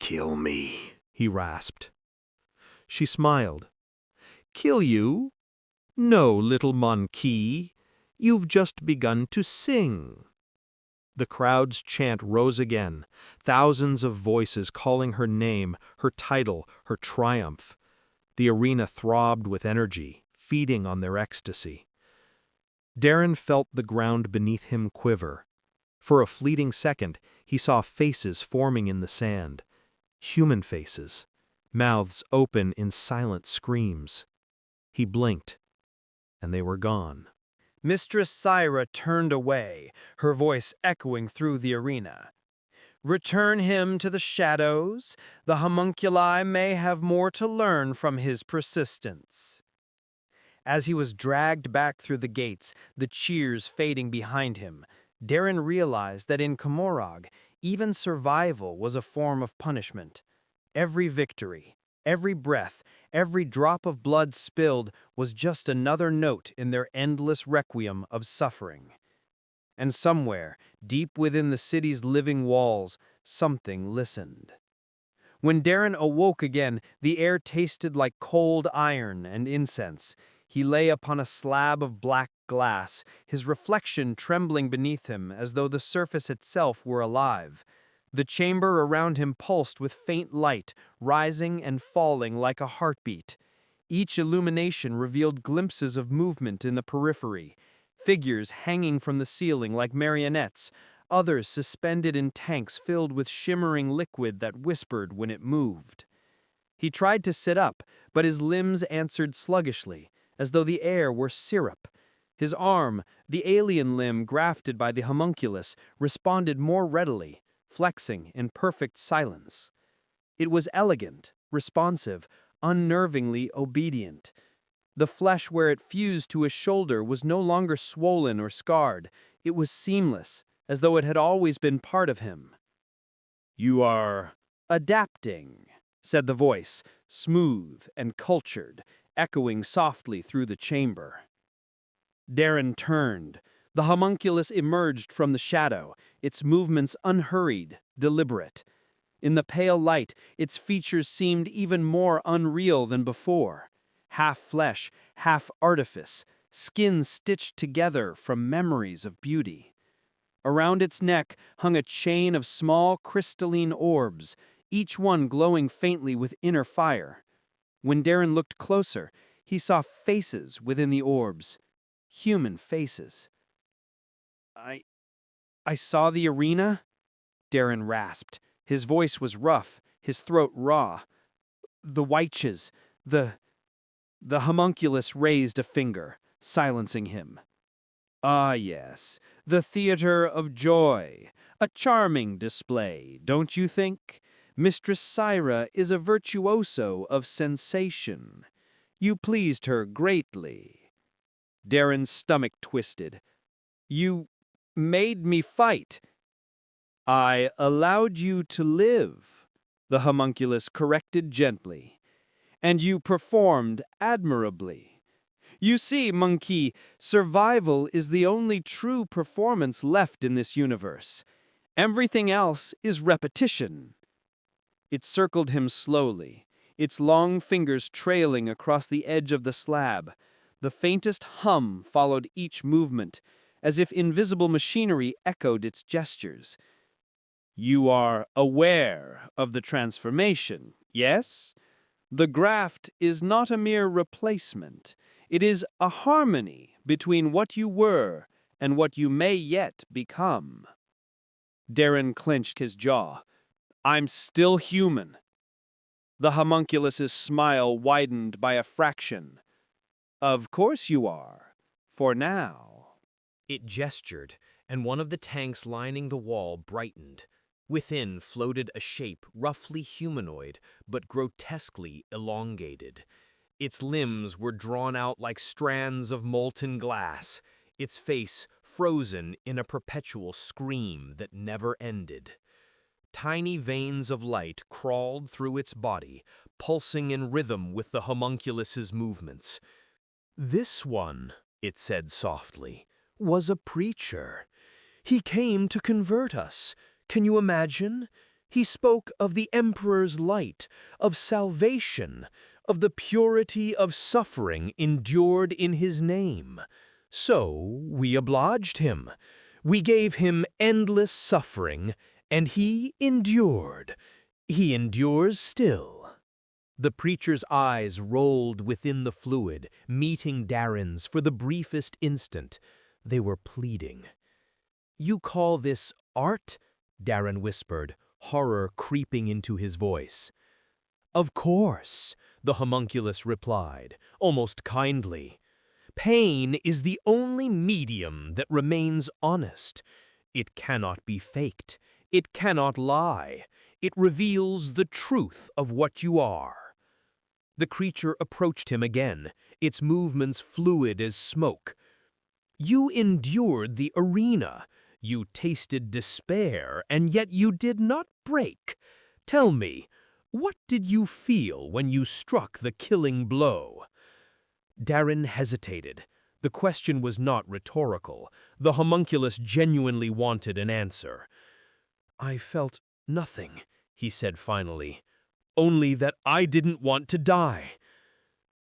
"Kill me," he rasped. She smiled. "Kill you? No, little monkey. You've just begun to sing." The crowd's chant rose again, thousands of voices calling her name, her title, her triumph. The arena throbbed with energy, feeding on their ecstasy. Darren felt the ground beneath him quiver. For a fleeting second, he saw faces forming in the sand. Human faces, mouths open in silent screams. He blinked, and they were gone. Mistress Syra turned away, her voice echoing through the arena. "Return him to the shadows. The homunculi may have more to learn from his persistence." As he was dragged back through the gates, the cheers fading behind him, Darren realized that in Komorog, even survival was a form of punishment. Every victory, every breath, every drop of blood spilled was just another note in their endless requiem of suffering. And somewhere, deep within the city's living walls, something listened. When Darren awoke again, the air tasted like cold iron and incense. He lay upon a slab of black glass, his reflection trembling beneath him as though the surface itself were alive. The chamber around him pulsed with faint light, rising and falling like a heartbeat. Each illumination revealed glimpses of movement in the periphery, figures hanging from the ceiling like marionettes, others suspended in tanks filled with shimmering liquid that whispered when it moved. He tried to sit up, but his limbs answered sluggishly, as though the air were syrup. His arm, the alien limb grafted by the homunculus, responded more readily, flexing in perfect silence. It was elegant, responsive, unnervingly obedient. The flesh where it fused to his shoulder was no longer swollen or scarred. It was seamless, as though it had always been part of him. "You are adapting," said the voice, smooth and cultured, echoing softly through the chamber. Darren turned. The homunculus emerged from the shadow, its movements unhurried, deliberate. In the pale light, its features seemed even more unreal than before. Half flesh, half artifice, skin stitched together from memories of beauty. Around its neck hung a chain of small crystalline orbs, each one glowing faintly with inner fire. When Darren looked closer, he saw faces within the orbs. Human faces. I saw the arena?" Darren rasped. His voice was rough, his throat raw. "The Wyches, the homunculus raised a finger, silencing him. "Ah, yes, the theater of joy. A charming display, don't you think? Mistress Syra is a virtuoso of sensation. You pleased her greatly." Darren's stomach twisted. "You made me fight." "I allowed you to live," the homunculus corrected gently. "And you performed admirably. You see, monkey, survival is the only true performance left in this universe. Everything else is repetition." It circled him slowly, its long fingers trailing across the edge of the slab. The faintest hum followed each movement, as if invisible machinery echoed its gestures. "You are aware of the transformation, yes? The graft is not a mere replacement. It is a harmony between what you were and what you may yet become." Darren clenched his jaw. "I'm still human." The homunculus's smile widened by a fraction. "Of course you are, for now." It gestured, and one of the tanks lining the wall brightened. Within floated a shape roughly humanoid, but grotesquely elongated. Its limbs were drawn out like strands of molten glass, its face frozen in a perpetual scream that never ended. Tiny veins of light crawled through its body, pulsing in rhythm with the homunculus's movements. "This one," it said softly, "was a preacher. He came to convert us. Can you imagine? He spoke of the Emperor's light, of salvation, of the purity of suffering endured in his name. So we obliged him. We gave him endless suffering, and he endured. He endures still." The preacher's eyes rolled within the fluid, meeting Darren's for the briefest instant. They were pleading. "You call this art?" Darren whispered, horror creeping into his voice. "Of course," the homunculus replied, almost kindly. "Pain is the only medium that remains honest. It cannot be faked. It cannot lie. It reveals the truth of what you are." The creature approached him again, its movements fluid as smoke. "You endured the arena. You tasted despair, and yet you did not break. Tell me, what did you feel when you struck the killing blow?" Darren hesitated. The question was not rhetorical. The homunculus genuinely wanted an answer. "I felt nothing," he said finally. "Only that I didn't want to die."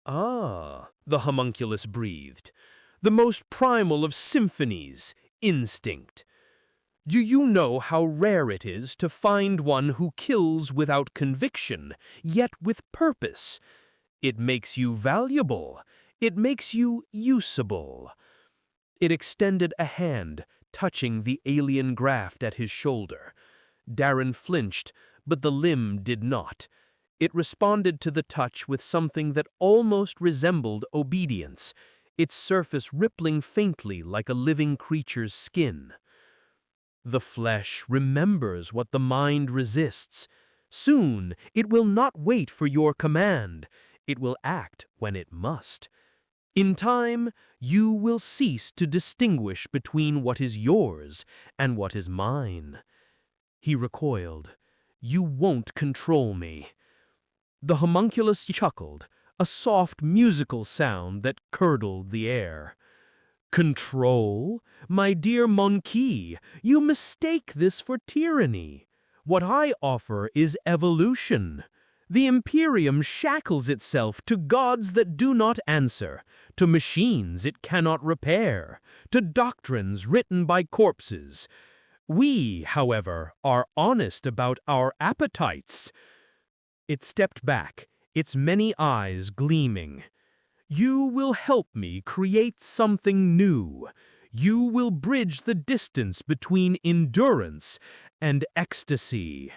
"Ah," the homunculus breathed. "The most primal of symphonies, instinct. Do you know how rare it is to find one who kills without conviction, yet with purpose? It makes you valuable. It makes you usable." It extended a hand, touching the alien graft at his shoulder. Darren flinched, but the limb did not. It responded to the touch with something that almost resembled obedience, its surface rippling faintly like a living creature's skin. "The flesh remembers what the mind resists. Soon it will not wait for your command. It will act when it must. In time, you will cease to distinguish between what is yours and what is mine." He recoiled. "You won't control me." The homunculus chuckled, a soft musical sound that curdled the air. "Control? My dear Monkey, you mistake this for tyranny. What I offer is evolution. The Imperium shackles itself to gods that do not answer, to machines it cannot repair, to doctrines written by corpses. We, however, are honest about our appetites." It stepped back, its many eyes gleaming. "You will help me create something new. You will bridge the distance between endurance and ecstasy."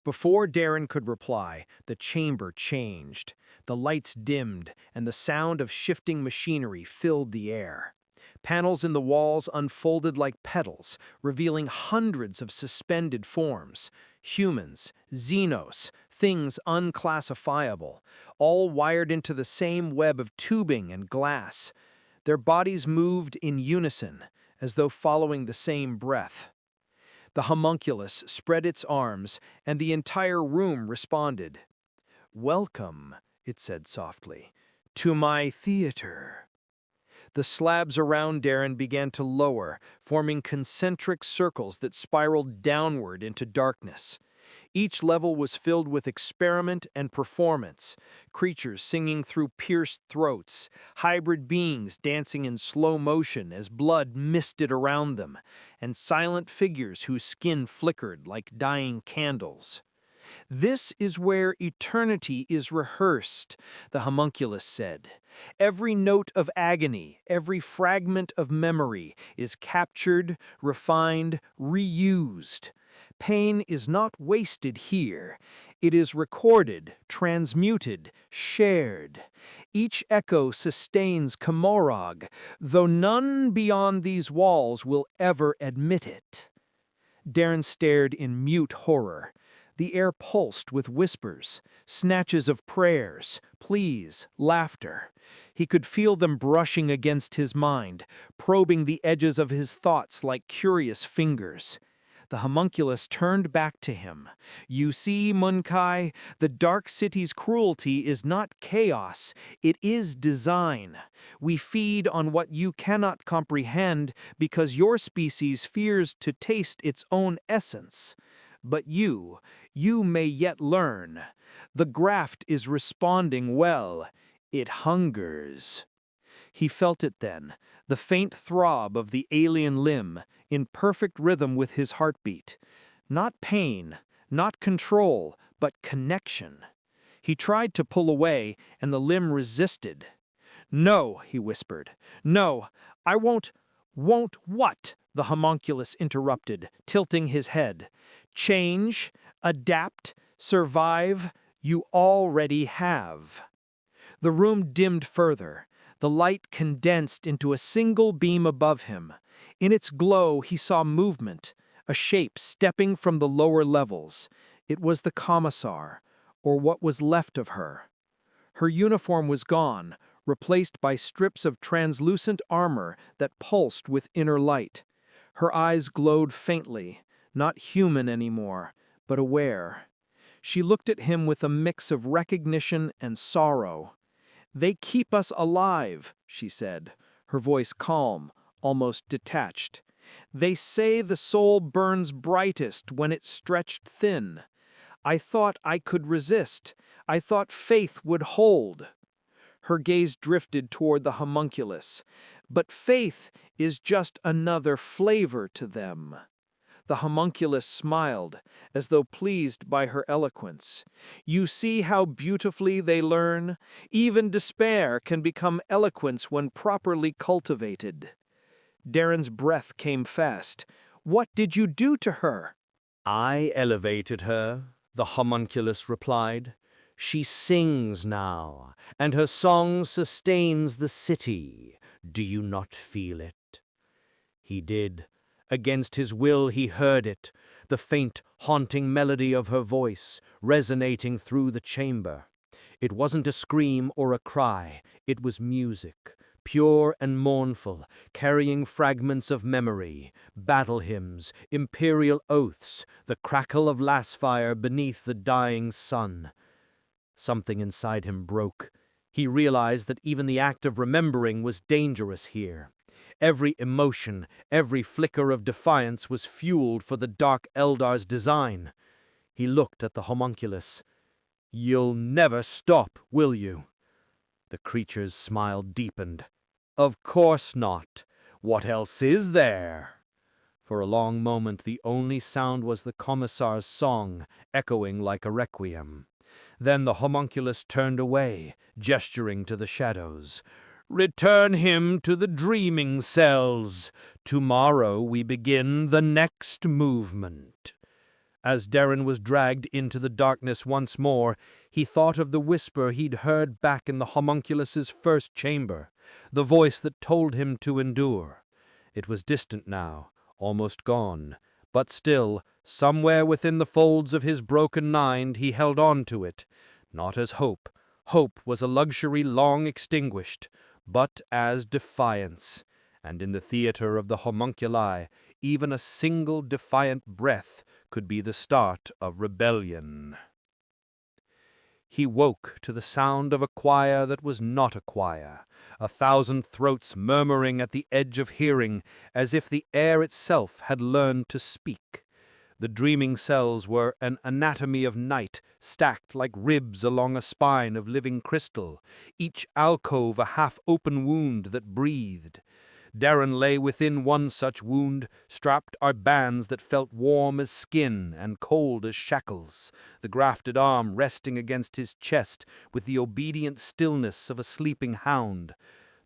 Before Darren could reply, the chamber changed. The lights dimmed, and the sound of shifting machinery filled the air. Panels in the walls unfolded like petals, revealing hundreds of suspended forms. Humans, xenos, things unclassifiable, all wired into the same web of tubing and glass. Their bodies moved in unison, as though following the same breath. The homunculus spread its arms, and the entire room responded. "Welcome," it said softly, "to my theater." The slabs around Darren began to lower, forming concentric circles that spiraled downward into darkness. Each level was filled with experiment and performance, creatures singing through pierced throats, hybrid beings dancing in slow motion as blood misted around them, and silent figures whose skin flickered like dying candles. "This is where eternity is rehearsed," the homunculus said. "Every note of agony, every fragment of memory is captured, refined, reused. Pain is not wasted here. It is recorded, transmuted, shared. Each echo sustains Komorog, though none beyond these walls will ever admit it." Darren stared in mute horror. The air pulsed with whispers, snatches of prayers, pleas, laughter. He could feel them brushing against his mind, probing the edges of his thoughts like curious fingers. The homunculus turned back to him. "You see, Munkai, the Dark City's cruelty is not chaos, it is design. We feed on what you cannot comprehend because your species fears to taste its own essence. But you may yet learn. The graft is responding well. It hungers." He felt it then, the faint throb of the alien limb, in perfect rhythm with his heartbeat. Not pain, not control, but connection. He tried to pull away, and the limb resisted. "No," he whispered. "No, I won't." "Won't what?" the homunculus interrupted, tilting his head. "Change, adapt, survive, you already have." The room dimmed further. The light condensed into a single beam above him. In its glow he saw movement, a shape stepping from the lower levels. It was the commissar, or what was left of her. Her uniform was gone, replaced by strips of translucent armor that pulsed with inner light. Her eyes glowed faintly, not human anymore, but aware. She looked at him with a mix of recognition and sorrow. "They keep us alive," she said, her voice calm, almost detached. "They say the soul burns brightest when it's stretched thin. I thought I could resist. I thought faith would hold." Her gaze drifted toward the homunculus. "But faith is just another flavor to them." The homunculus smiled, as though pleased by her eloquence. "You see how beautifully they learn? Even despair can become eloquence when properly cultivated." Darren's breath came fast. "What did you do to her?" "I elevated her," the homunculus replied. "She sings now, and her song sustains the city. Do you not feel it?" He did. Against his will he heard it, the faint, haunting melody of her voice, resonating through the chamber. It wasn't a scream or a cry, it was music, pure and mournful, carrying fragments of memory, battle hymns, imperial oaths, the crackle of lasfire beneath the dying sun. Something inside him broke. He realized that even the act of remembering was dangerous here. Every emotion, every flicker of defiance was fueled for the Dark Eldar's design. He looked at the homunculus. "You'll never stop, will you?" The creature's smile deepened. "Of course not. What else is there?" For a long moment the only sound was the commissar's song, echoing like a requiem. Then the homunculus turned away, gesturing to the shadows. "Return him to the dreaming cells. Tomorrow we begin the next movement." As Darren was dragged into the darkness once more, he thought of the whisper he'd heard back in the homunculus's first chamber, the voice that told him to endure. It was distant now, almost gone, but still, somewhere within the folds of his broken mind, he held on to it, not as hope. Hope was a luxury long extinguished, but as defiance, and in the theater of the homunculi, even a single defiant breath could be the start of rebellion. He woke to the sound of a choir that was not a choir, 1,000 throats murmuring at the edge of hearing, as if the air itself had learned to speak. The dreaming cells were an anatomy of night, stacked like ribs along a spine of living crystal, each alcove a half-open wound that breathed. Darren lay within one such wound. Strapped are bands that felt warm as skin and cold as shackles, the grafted arm resting against his chest with the obedient stillness of a sleeping hound.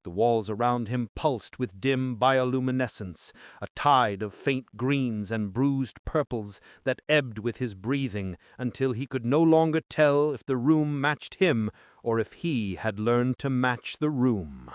The walls around him pulsed with dim bioluminescence, a tide of faint greens and bruised purples that ebbed with his breathing until he could no longer tell if the room matched him or if he had learned to match the room.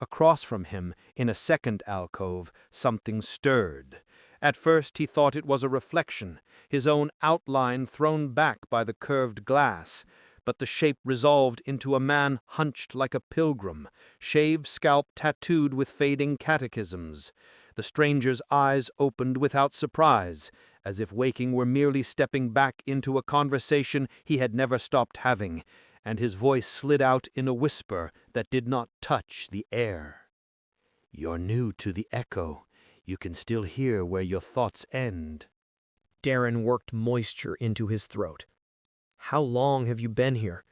Across from him, in a second alcove, something stirred. At first he thought it was a reflection, his own outline thrown back by the curved glass, but the shape resolved into a man hunched like a pilgrim, shaved scalp tattooed with fading catechisms. The stranger's eyes opened without surprise, as if waking were merely stepping back into a conversation he had never stopped having, and his voice slid out in a whisper that did not touch the air. "You're new to the echo. You can still hear where your thoughts end." Darren worked moisture into his throat. "How long have you been here?"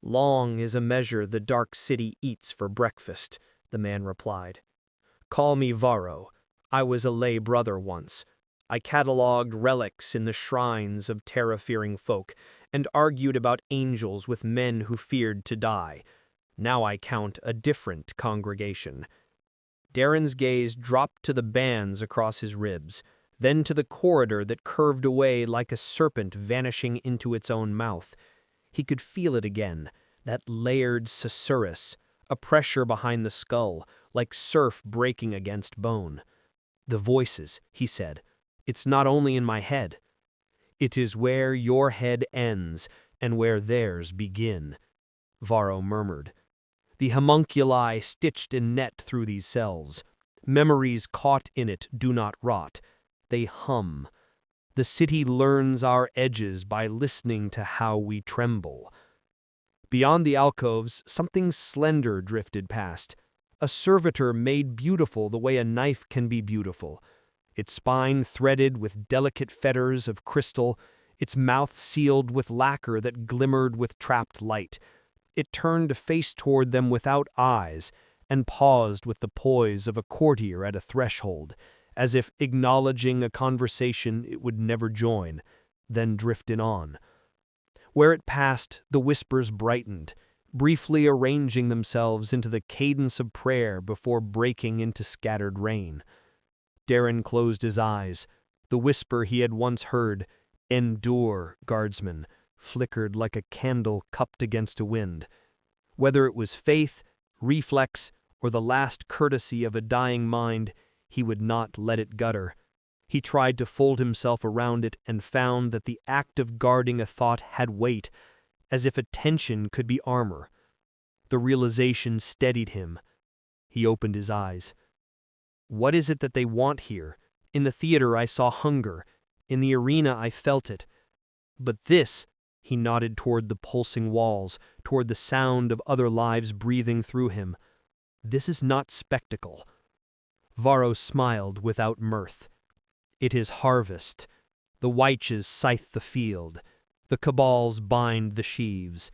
"Long is a measure the dark city eats for breakfast," the man replied. "Call me Varro. I was a lay brother once. I catalogued relics in the shrines of terror-fearing folk and argued about angels with men who feared to die. Now I count a different congregation." Darren's gaze dropped to the bands across his ribs, then to the corridor that curved away like a serpent vanishing into its own mouth. He could feel it again, that layered susurrus, a pressure behind the skull, like surf breaking against bone. "The voices," he said. "It's not only in my head. It is where your head ends and where theirs begin," Varro murmured. "The homunculi stitched in net through these cells. Memories caught in it do not rot. They hum. The city learns our edges by listening to how we tremble." Beyond the alcoves, something slender drifted past. A servitor made beautiful the way a knife can be beautiful. Its spine threaded with delicate fetters of crystal, its mouth sealed with lacquer that glimmered with trapped light. It turned a face toward them without eyes, and paused with the poise of a courtier at a threshold, as if acknowledging a conversation it would never join, then drifted on. Where it passed, the whispers brightened, briefly arranging themselves into the cadence of prayer before breaking into scattered rain. Darren closed his eyes. The whisper he had once heard, "Endure, guardsman," flickered like a candle cupped against a wind. Whether it was faith, reflex, or the last courtesy of a dying mind, he would not let it gutter. He tried to fold himself around it and found that the act of guarding a thought had weight, as if attention could be armor. The realization steadied him. He opened his eyes. "What is it that they want here? In the theater I saw hunger. In the arena I felt it. But this," he nodded toward the pulsing walls, toward the sound of other lives breathing through him. "This is not spectacle." Varro smiled without mirth. "It is harvest. The wyches scythe the field. The cabals bind the sheaves.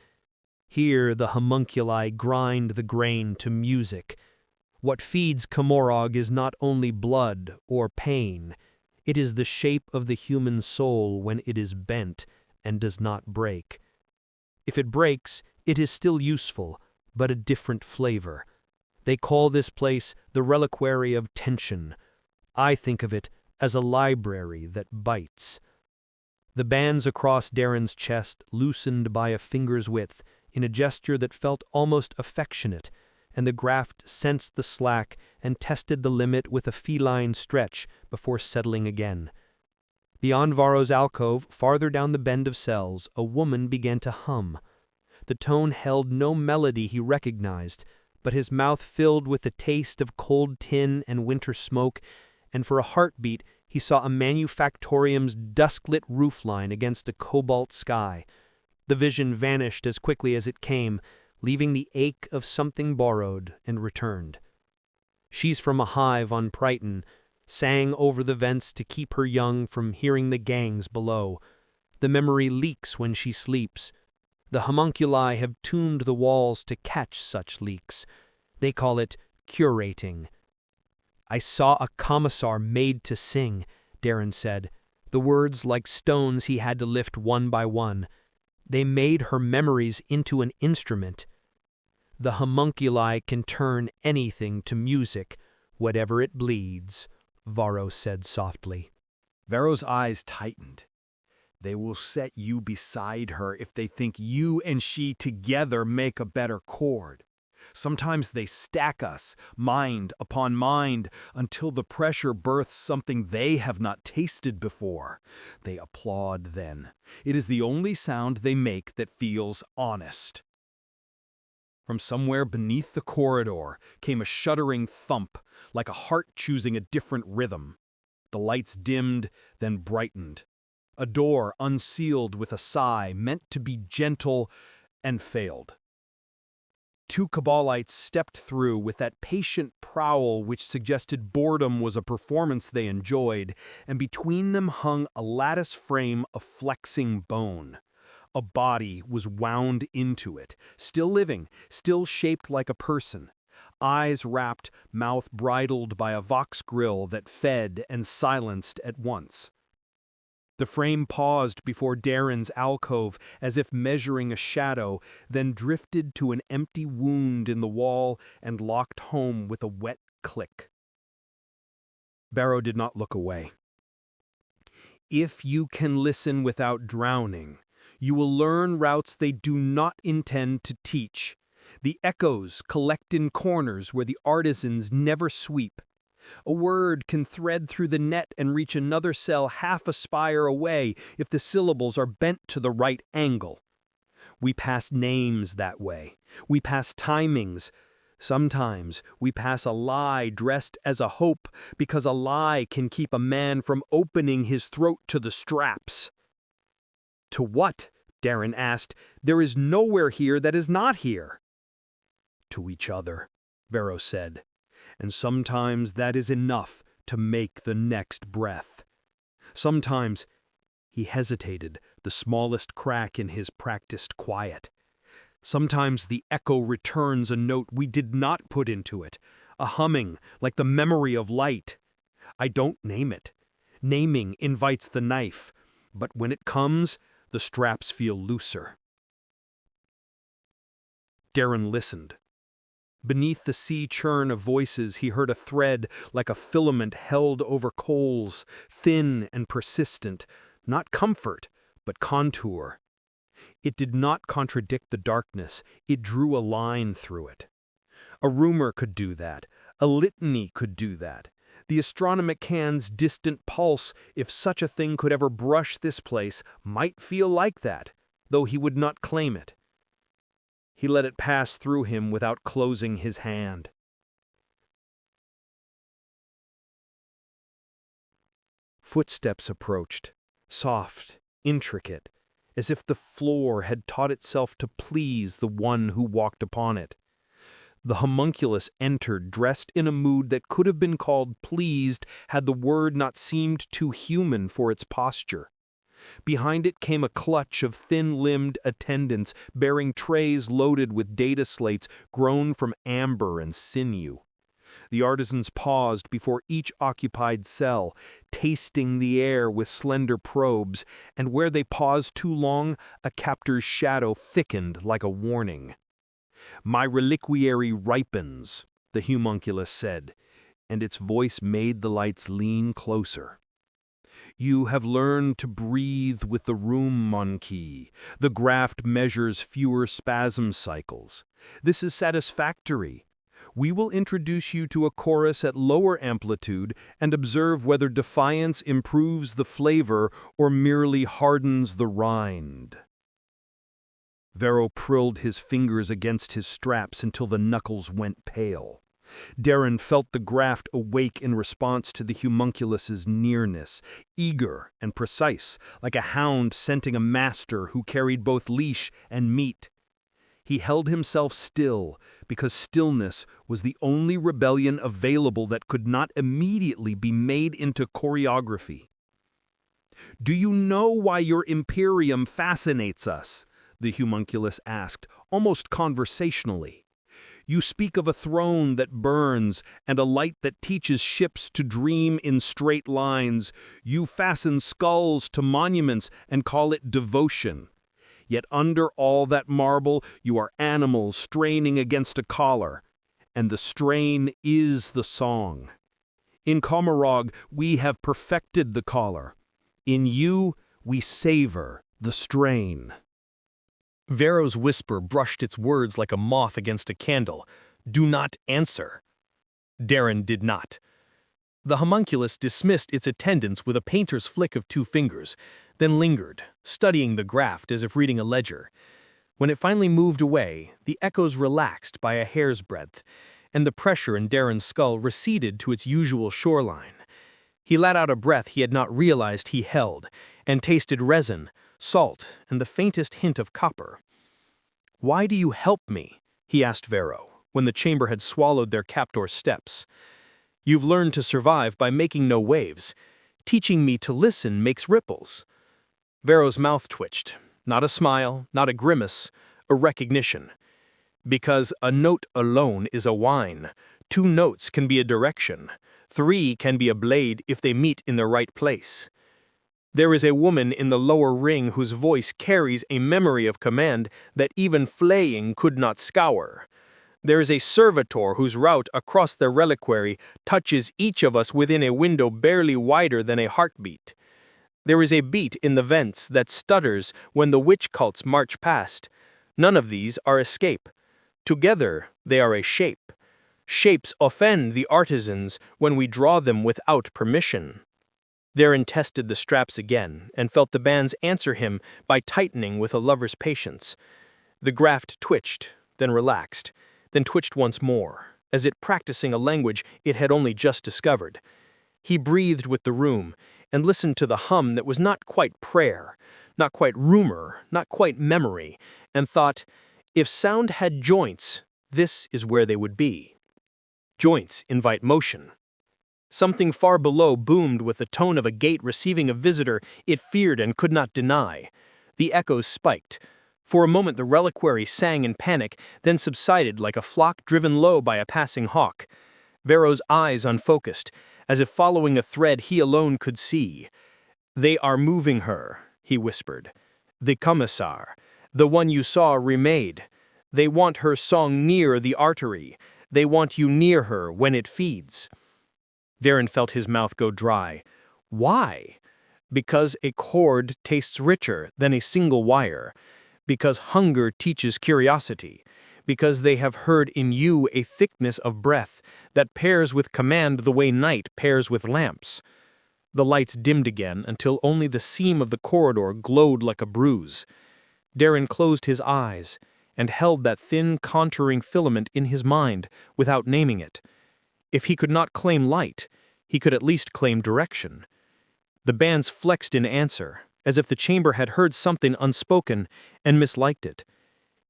Here the homunculi grind the grain to music. What feeds Komorog is not only blood or pain. It is the shape of the human soul when it is bent and does not break. If it breaks, it is still useful, but a different flavor. They call this place the reliquary of tension. I think of it as a library that bites." The bands across Darren's chest loosened by a finger's width in a gesture that felt almost affectionate, and the graft sensed the slack and tested the limit with a feline stretch before settling again. Beyond Varro's alcove, farther down the bend of cells, a woman began to hum. The tone held no melody he recognized, but his mouth filled with the taste of cold tin and winter smoke, and for a heartbeat he saw a manufactorium's dusk-lit roofline against a cobalt sky. The vision vanished as quickly as it came, leaving the ache of something borrowed and returned. "She's from a hive on Prighton, sang over the vents to keep her young from hearing the gangs below. The memory leaks when she sleeps. The homunculi have tuned the walls to catch such leaks. They call it curating." "I saw a commissar made to sing," Darren said, the words like stones he had to lift one by one. "They made her memories into an instrument." "The homunculi can turn anything to music, whatever it bleeds," Varro said softly. Varro's eyes tightened. "They will set you beside her if they think you and she together make a better chord. Sometimes they stack us, mind upon mind, until the pressure births something they have not tasted before. They applaud then. It is the only sound they make that feels honest." From somewhere beneath the corridor came a shuddering thump, like a heart choosing a different rhythm. The lights dimmed, then brightened. A door unsealed with a sigh, meant to be gentle, and failed. Two Cabalites stepped through with that patient prowl which suggested boredom was a performance they enjoyed, and between them hung a lattice frame of flexing bone. A body was wound into it, still living, still shaped like a person. Eyes wrapped, mouth bridled by a vox grill that fed and silenced at once. The frame paused before Darren's alcove as if measuring a shadow, then drifted to an empty wound in the wall and locked home with a wet click. Barrow did not look away. If you can listen without drowning, you will learn routes they do not intend to teach. The echoes collect in corners where the artisans never sweep. A word can thread through the net and reach another cell half a spire away if the syllables are bent to the right angle. We pass names that way. We pass timings. Sometimes we pass a lie dressed as a hope because a lie can keep a man from opening his throat to the straps. To what? Darren asked. There is nowhere here that is not here. To each other, Varro said. And sometimes that is enough to make the next breath. Sometimes he hesitated, the smallest crack in his practiced quiet. Sometimes the echo returns a note we did not put into it, a humming like the memory of light. I don't name it. Naming invites the knife, but when it comes, the straps feel looser. Darren listened. Beneath the sea churn of voices, he heard a thread like a filament held over coals, thin and persistent, not comfort, but contour. It did not contradict the darkness, it drew a line through it. A rumor could do that, a litany could do that. The astronomic hand's distant pulse, if such a thing could ever brush this place, might feel like that, though he would not claim it. He let it pass through him without closing his hand. Footsteps approached, soft, intricate, as if the floor had taught itself to please the one who walked upon it. The homunculus entered dressed in a mood that could have been called pleased had the word not seemed too human for its posture. Behind it came a clutch of thin-limbed attendants bearing trays loaded with data slates grown from amber and sinew. The artisans paused before each occupied cell, tasting the air with slender probes, and where they paused too long, a captor's shadow thickened like a warning. "My reliquary ripens," the homunculus said, and its voice made the lights lean closer. "You have learned to breathe with the room, monkey. The graft measures fewer spasm cycles. This is satisfactory. We will introduce you to a chorus at lower amplitude and observe whether defiance improves the flavor or merely hardens the rind." Varro prilled his fingers against his straps until the knuckles went pale. Darren felt the graft awake in response to the homunculus's nearness, eager and precise, like a hound scenting a master who carried both leash and meat. He held himself still, because stillness was the only rebellion available that could not immediately be made into choreography. "Do you know why your Imperium fascinates us?" the homunculus asked, almost conversationally. "You speak of a throne that burns and a light that teaches ships to dream in straight lines. You fasten skulls to monuments and call it devotion. Yet under all that marble, you are animals straining against a collar, and the strain is the song. In Comarog, we have perfected the collar. In you, we savor the strain." Varro's whisper brushed its words like a moth against a candle. "Do not answer." Darren did not. The homunculus dismissed its attendants with a painter's flick of two fingers, then lingered, studying the graft as if reading a ledger. When it finally moved away, the echoes relaxed by a hair's breadth, and the pressure in Darren's skull receded to its usual shoreline. He let out a breath he had not realized he held, and tasted resin, salt, and the faintest hint of copper. "Why do you help me?" he asked Vero, when the chamber had swallowed their captor's steps. "You've learned to survive by making no waves. Teaching me to listen makes ripples." Vero's mouth twitched. Not a smile, not a grimace, a recognition. "Because a note alone is a whine. 2 notes can be a direction. 3 can be a blade if they meet in the right place. There is a woman in the lower ring whose voice carries a memory of command that even flaying could not scour. There is a servitor whose route across the reliquary touches each of us within a window barely wider than a heartbeat. There is a beat in the vents that stutters when the witch cults march past. None of these are escape. Together, they are a shape. Shapes offend the artisans when we draw them without permission." Darren tested the straps again and felt the bands answer him by tightening with a lover's patience. The graft twitched, then relaxed, then twitched once more, as it practicing a language it had only just discovered. He breathed with the room and listened to the hum that was not quite prayer, not quite rumor, not quite memory, and thought, if sound had joints, this is where they would be. Joints invite motion. Something far below boomed with the tone of a gate receiving a visitor it feared and could not deny. The echoes spiked. For a moment the reliquary sang in panic, then subsided like a flock driven low by a passing hawk. Vero's eyes unfocused, as if following a thread he alone could see. "They are moving her," he whispered. "The commissar, the one you saw remade. They want her song near the artery. They want you near her when it feeds." Darren felt his mouth go dry. Why? Because a cord tastes richer than a single wire. Because hunger teaches curiosity. Because they have heard in you a thickness of breath that pairs with command the way night pairs with lamps. The lights dimmed again until only the seam of the corridor glowed like a bruise. Darren closed his eyes and held that thin contouring filament in his mind without naming it. If he could not claim light, he could at least claim direction. The bands flexed in answer, as if the chamber had heard something unspoken and misliked it.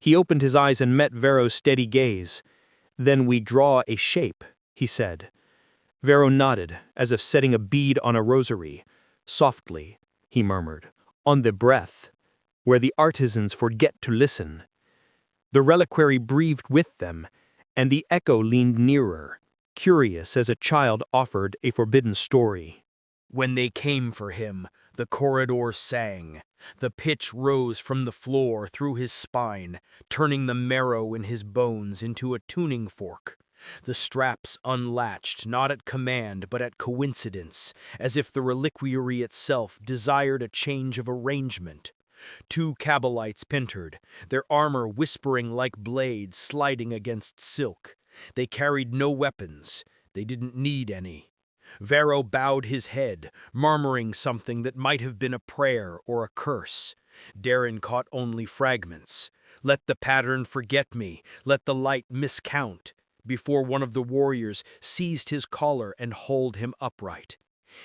He opened his eyes and met Vero's steady gaze. "Then we draw a shape," he said. Vero nodded, as if setting a bead on a rosary. "Softly," he murmured, "on the breath, where the artisans forget to listen." The reliquary breathed with them, and the echo leaned nearer, curious as a child offered a forbidden story. When they came for him, the corridor sang. The pitch rose from the floor through his spine, turning the marrow in his bones into a tuning fork. The straps unlatched, not at command, but at coincidence, as if the reliquary itself desired a change of arrangement. 2 Cabalites entered, their armor whispering like blades sliding against silk. They carried no weapons. They didn't need any. Vero bowed his head, murmuring something that might have been a prayer or a curse. Darren caught only fragments. "Let the pattern forget me. Let the light miscount," before one of the warriors seized his collar and hauled him upright.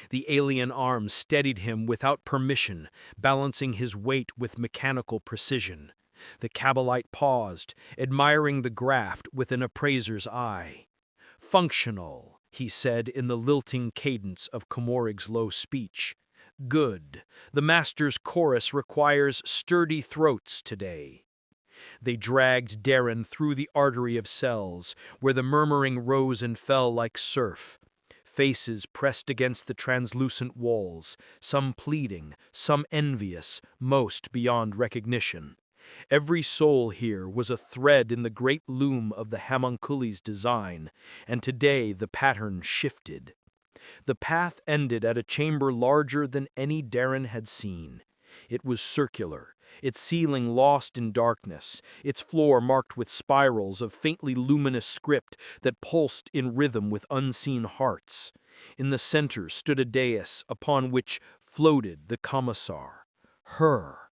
The alien arm steadied him without permission, balancing his weight with mechanical precision. The Cabalite paused, admiring the graft with an appraiser's eye. "Functional," he said in the lilting cadence of Comorig's low speech. "Good. The master's chorus requires sturdy throats today." They dragged Darren through the artery of cells, where the murmuring rose and fell like surf. Faces pressed against the translucent walls, some pleading, some envious, most beyond recognition. Every soul here was a thread in the great loom of the homunculus' design, and today the pattern shifted. The path ended at a chamber larger than any Darren had seen. It was circular, its ceiling lost in darkness, its floor marked with spirals of faintly luminous script that pulsed in rhythm with unseen hearts. In the center stood a dais upon which floated the commissar. Her.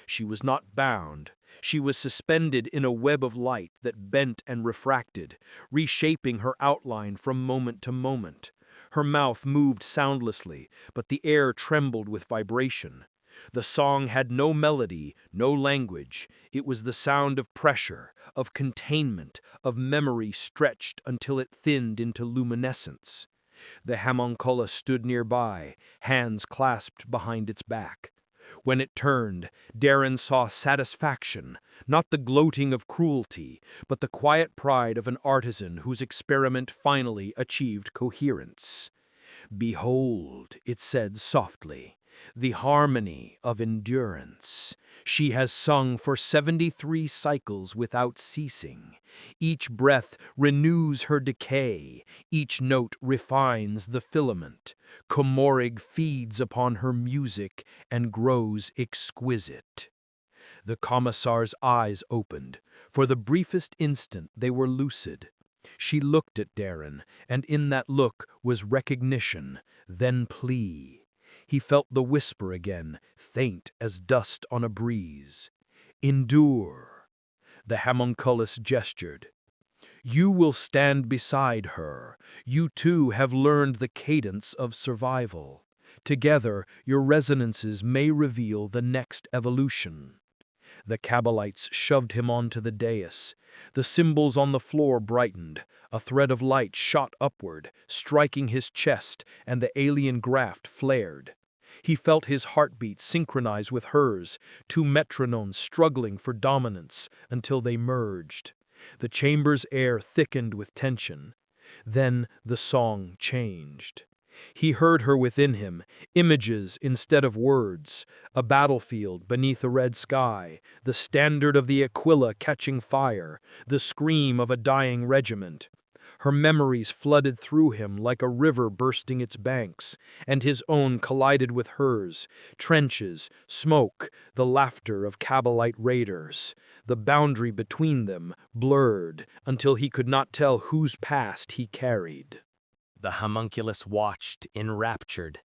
She was not bound. She was suspended in a web of light that bent and refracted, reshaping her outline from moment to moment. Her mouth moved soundlessly, but the air trembled with vibration. The song had no melody, no language. It was the sound of pressure, of containment, of memory stretched until it thinned into luminescence. The homunculus stood nearby, hands clasped behind its back. When it turned, Darren saw satisfaction, not the gloating of cruelty, but the quiet pride of an artisan whose experiment finally achieved coherence. "Behold," it said softly, "the harmony of endurance. She has sung for 73 cycles without ceasing. Each breath renews her decay, each note refines the filament. Comorig feeds upon her music and grows exquisite." The commissar's eyes opened. For the briefest instant they were lucid. She looked at Darren, and in that look was recognition, then plea. He felt the whisper again, faint as dust on a breeze. "Endure." The homunculus gestured. "You will stand beside her. You too have learned the cadence of survival. Together, your resonances may reveal the next evolution." The Kabbalites shoved him onto the dais. The symbols on the floor brightened. A thread of light shot upward, striking his chest, and the alien graft flared. He felt his heartbeat synchronize with hers, two metronomes struggling for dominance until they merged. The chamber's air thickened with tension. Then the song changed. He heard her within him, images instead of words, a battlefield beneath a red sky, the standard of the Aquila catching fire, the scream of a dying regiment. Her memories flooded through him like a river bursting its banks, and his own collided with hers. Trenches, smoke, the laughter of Kabbalite raiders. The boundary between them blurred until he could not tell whose past he carried. The homunculus watched, enraptured.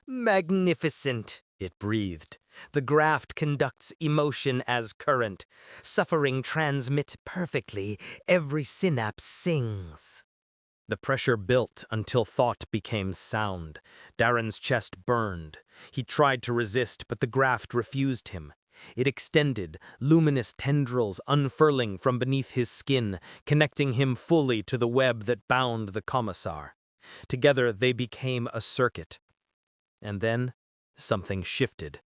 "Magnificent," it breathed. "The graft conducts emotion as current. Suffering transmit perfectly. Every synapse sings." The pressure built until thought became sound. Darren's chest burned. He tried to resist, but the graft refused him. It extended, luminous tendrils unfurling from beneath his skin, connecting him fully to the web that bound the commissar. Together they became a circuit. And then something shifted.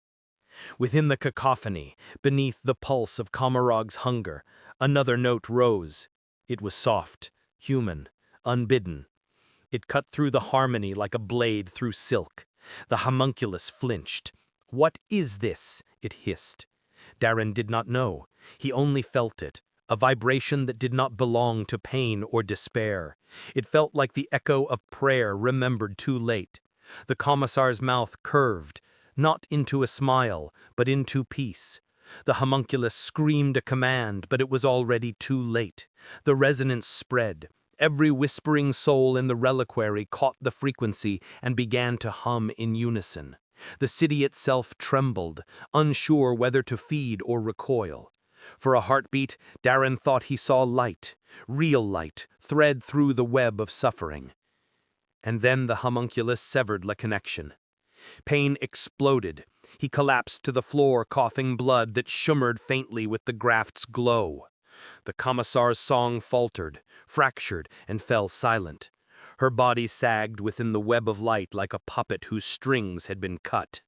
Within the cacophony, beneath the pulse of Komarog's hunger, another note rose. It was soft, human, unbidden. It cut through the harmony like a blade through silk. The homunculus flinched. "What is this?" it hissed. Darren did not know. He only felt it. A vibration that did not belong to pain or despair. It felt like the echo of prayer remembered too late. The commissar's mouth curved, not into a smile, but into peace. The homunculus screamed a command, but it was already too late. The resonance spread. Every whispering soul in the reliquary caught the frequency and began to hum in unison. The city itself trembled, unsure whether to feed or recoil. For a heartbeat, Darren thought he saw light, real light, thread through the web of suffering. And then the homunculus severed the connection. Pain exploded. He collapsed to the floor, coughing blood that shimmered faintly with the graft's glow. The commissar's song faltered, fractured, and fell silent. Her body sagged within the web of light like a puppet whose strings had been cut.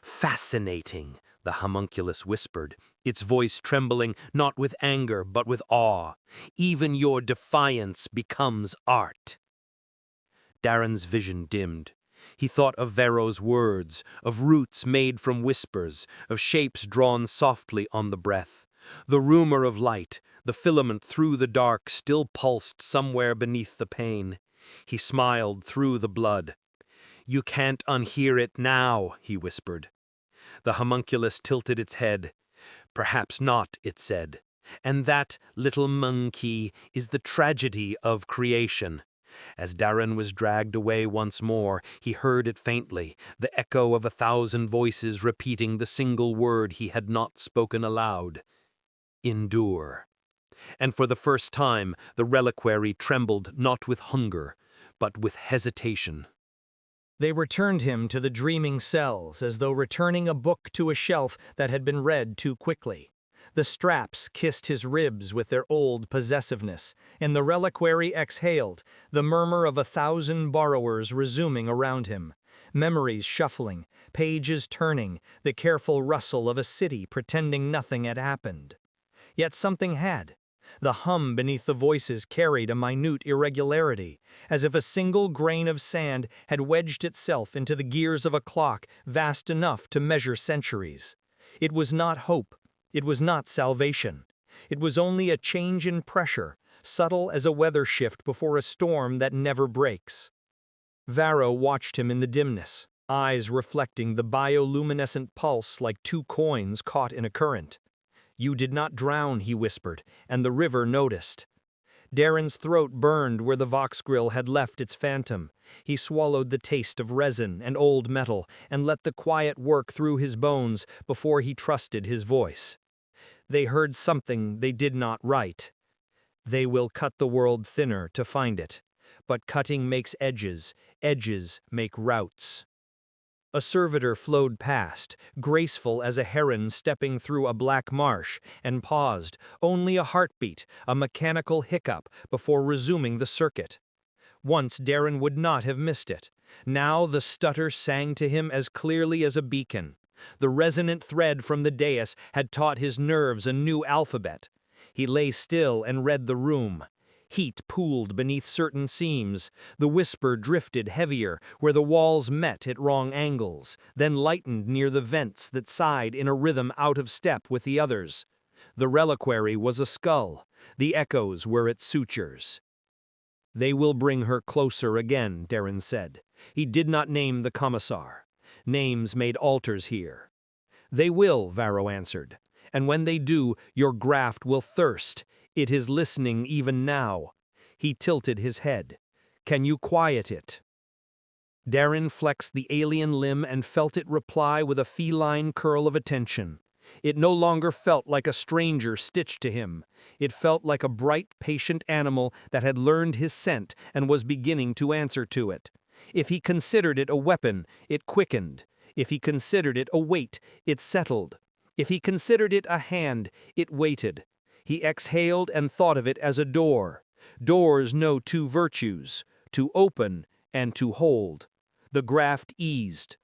"Fascinating," the homunculus whispered, its voice trembling not with anger but with awe. "Even your defiance becomes art." Darren's vision dimmed. He thought of Vero's words, of roots made from whispers, of shapes drawn softly on the breath. The rumor of light, the filament through the dark, still pulsed somewhere beneath the pain. He smiled through the blood. "You can't unhear it now," he whispered. The homunculus tilted its head. "Perhaps not," it said. "And that, little monkey, is the tragedy of creation." As Darren was dragged away once more, he heard it faintly, the echo of 1,000 voices repeating the single word he had not spoken aloud. Endure. And for the first time, the reliquary trembled not with hunger, but with hesitation. They returned him to the dreaming cells as though returning a book to a shelf that had been read too quickly. The straps kissed his ribs with their old possessiveness, and the reliquary exhaled, the murmur of 1,000 borrowers resuming around him. Memories shuffling, pages turning, the careful rustle of a city pretending nothing had happened. Yet something had. The hum beneath the voices carried a minute irregularity, as if a single grain of sand had wedged itself into the gears of a clock vast enough to measure centuries. It was not hope. It was not salvation. It was only a change in pressure, subtle as a weather shift before a storm that never breaks. Varro watched him in the dimness, eyes reflecting the bioluminescent pulse like two coins caught in a current. "You did not drown," he whispered, and the river noticed. Darren's throat burned where the Vox grill had left its phantom. He swallowed the taste of resin and old metal and let the quiet work through his bones before he trusted his voice. They heard something they did not write. They will cut the world thinner to find it, but cutting makes edges, edges make routes. A servitor flowed past, graceful as a heron stepping through a black marsh, and paused, only a heartbeat, a mechanical hiccup, before resuming the circuit. Once Darren would not have missed it. Now the stutter sang to him as clearly as a beacon. The resonant thread from the dais had taught his nerves a new alphabet. He lay still and read the room. Heat pooled beneath certain seams. The whisper drifted heavier where the walls met at wrong angles, then lightened near the vents that sighed in a rhythm out of step with the others. The reliquary was a skull. The echoes were its sutures. "They will bring her closer again," Darren said. He did not name the commissar. Names made altars here. "They will," Varro answered. "And when they do, your graft will thirst. It is listening even now." He tilted his head. "Can you quiet it?" Darren flexed the alien limb and felt it reply with a feline curl of attention. It no longer felt like a stranger stitched to him. It felt like a bright, patient animal that had learned his scent and was beginning to answer to it. If he considered it a weapon, it quickened. If he considered it a weight, it settled. If he considered it a hand, it waited. He exhaled and thought of it as a door. Doors know two virtues, to open and to hold. The graft eased.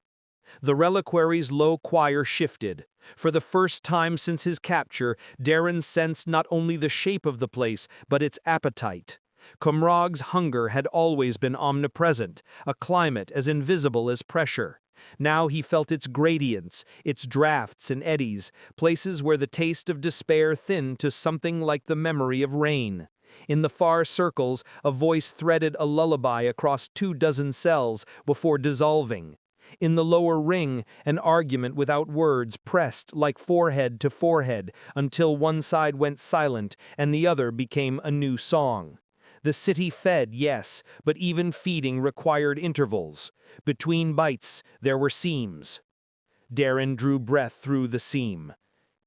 The reliquary's low choir shifted. For the first time since his capture, Darren sensed not only the shape of the place, but its appetite. Comrag's hunger had always been omnipresent, a climate as invisible as pressure. Now he felt its gradients, its drafts and eddies, places where the taste of despair thinned to something like the memory of rain. In the far circles, a voice threaded a lullaby across 24 cells before dissolving. In the lower ring, an argument without words pressed like forehead to forehead until one side went silent and the other became a new song. The city fed, yes, but even feeding required intervals. Between bites, there were seams. Darren drew breath through the seam.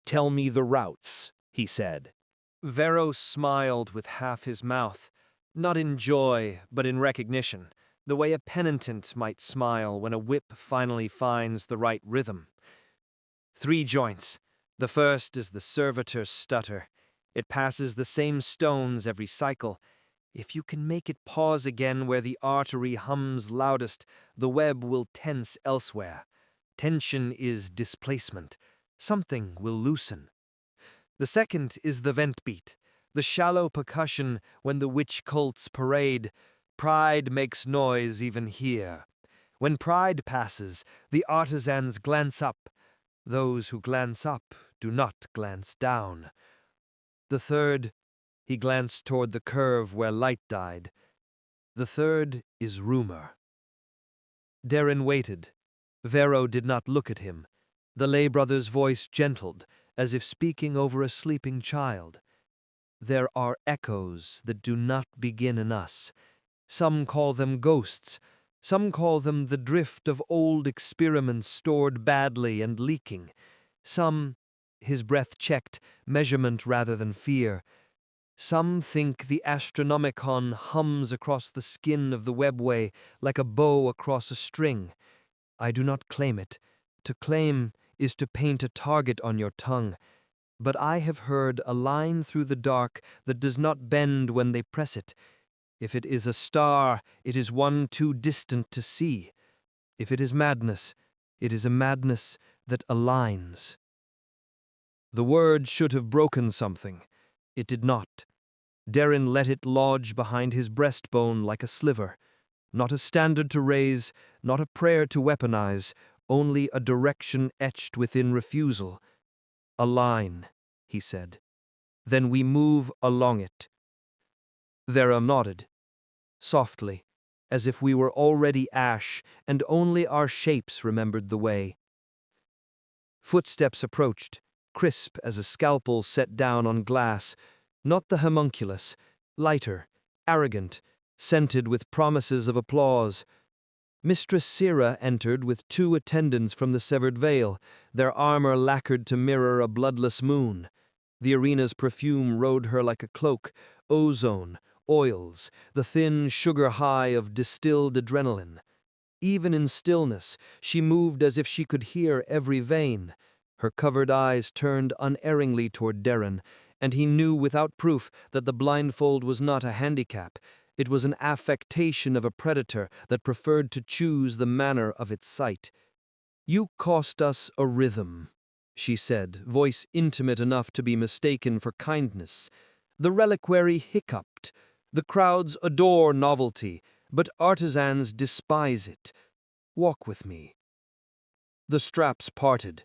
"Tell me the routes," he said. Varro smiled with half his mouth, not in joy, but in recognition, the way a penitent might smile when a whip finally finds the right rhythm. 3 joints. The first is the servitor's stutter. It passes the same stones every cycle. If you can make it pause again where the artery hums loudest, the web will tense elsewhere. Tension is displacement. Something will loosen. The second is the vent beat, the shallow percussion when the witch cults parade. Pride makes noise even here. When pride passes, the artisans glance up. Those who glance up do not glance down. The third, he glanced toward the curve where light died. The third is rumor. Darren waited. Varro did not look at him. The lay brother's voice gentled, as if speaking over a sleeping child. There are echoes that do not begin in us. Some call them ghosts. Some call them the drift of old experiments stored badly and leaking. Some His breath checked, measurement rather than fear. Some think the Astronomicon hums across the skin of the webway like a bow across a string. I do not claim it. To claim is to paint a target on your tongue. But I have heard a line through the dark that does not bend when they press it. If it is a star, it is one too distant to see. If it is madness, it is a madness that aligns. The word should have broken something. It did not. Darren let it lodge behind his breastbone like a sliver. Not a standard to raise, not a prayer to weaponize, only a direction etched within refusal. A line, he said. Then we move along it. Vera nodded, softly, as if we were already ash and only our shapes remembered the way. Footsteps approached, crisp as a scalpel set down on glass, not the homunculus, lighter, arrogant, scented with promises of applause. Mistress Sira entered with 2 attendants from the severed veil, their armor lacquered to mirror a bloodless moon. The arena's perfume rode her like a cloak, ozone, oils, the thin sugar high of distilled adrenaline. Even in stillness, she moved as if she could hear every vein. Her covered eyes turned unerringly toward Darren, and he knew without proof that the blindfold was not a handicap. It was an affectation of a predator that preferred to choose the manner of its sight. "You cost us a rhythm," she said, voice intimate enough to be mistaken for kindness. "The reliquary hiccuped. The crowds adore novelty, but artisans despise it. Walk with me." The straps parted.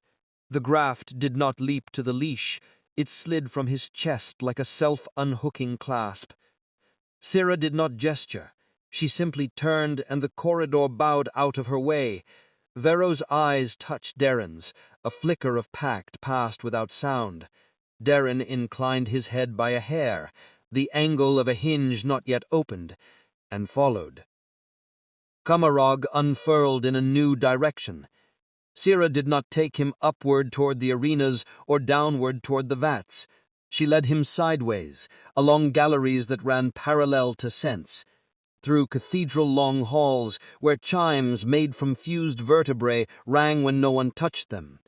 The graft did not leap to the leash. It slid from his chest like a self-unhooking clasp. Sira did not gesture. She simply turned and the corridor bowed out of her way. Vero's eyes touched Darren's. A flicker of pact passed without sound. Darren inclined his head by a hair, the angle of a hinge not yet opened, and followed. Kamarog unfurled in a new direction. Sira did not take him upward toward the arenas or downward toward the vats. She led him sideways, along galleries that ran parallel to sense, through cathedral-long halls where chimes made from fused vertebrae rang when no one touched them,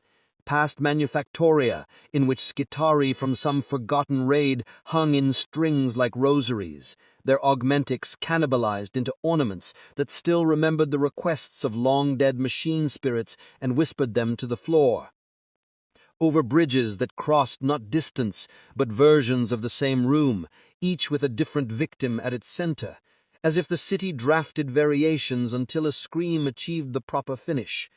past manufactoria in which skitari from some forgotten raid hung in strings like rosaries, their augmentics cannibalized into ornaments that still remembered the requests of long-dead machine spirits and whispered them to the floor. Over bridges that crossed not distance, but versions of the same room, each with a different victim at its center, as if the city drafted variations until a scream achieved the proper finish.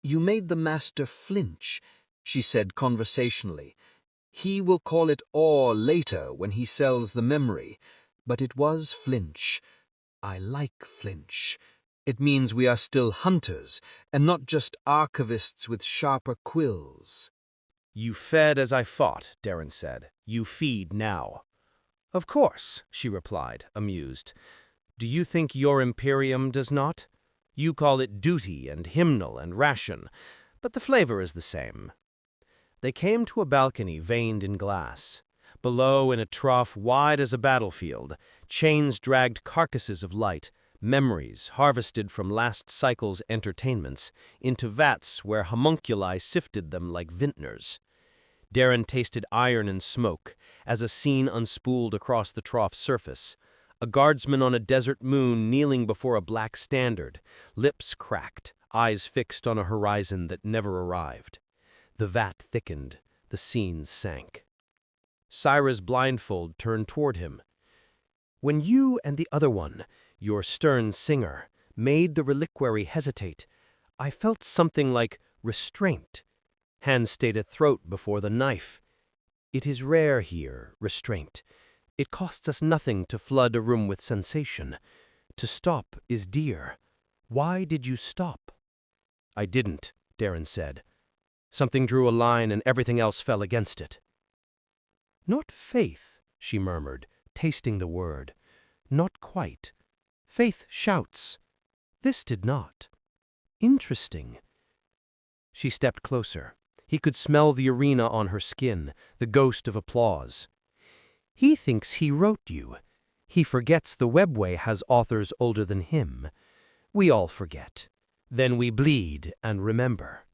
"You made the master flinch," she said conversationally. "He will call it awe later when he sells the memory, but it was flinch. I like flinch. It means we are still hunters, and not just archivists with sharper quills." "You fed as I fought," Darren said. "You feed now." "Of course," she replied, amused. "Do you think your Imperium does not? You call it duty and hymnal and ration, but the flavor is the same." They came to a balcony veined in glass. Below, in a trough wide as a battlefield, chains dragged carcasses of light, memories harvested from last cycle's entertainments, into vats where homunculi sifted them like vintners. Darren tasted iron and smoke as a scene unspooled across the trough's surface. A guardsman on a desert moon kneeling before a black standard, lips cracked, eyes fixed on a horizon that never arrived. The vat thickened, the scenes sank. Syra's blindfold turned toward him. "When you and the other one, your stern singer, made the reliquary hesitate, I felt something like restraint. Hand stayed at throat before the knife. It is rare here, restraint. It costs us nothing to flood a room with sensation. To stop is dear. Why did you stop?" "I didn't," Darren said. "Something drew a line and everything else fell against it." "Not faith," she murmured, tasting the word. "Not quite. Faith shouts. This did not. Interesting." She stepped closer. He could smell the arena on her skin, the ghost of applause. He thinks he wrote you. He forgets the webway has authors older than him. We all forget. Then we bleed and remember.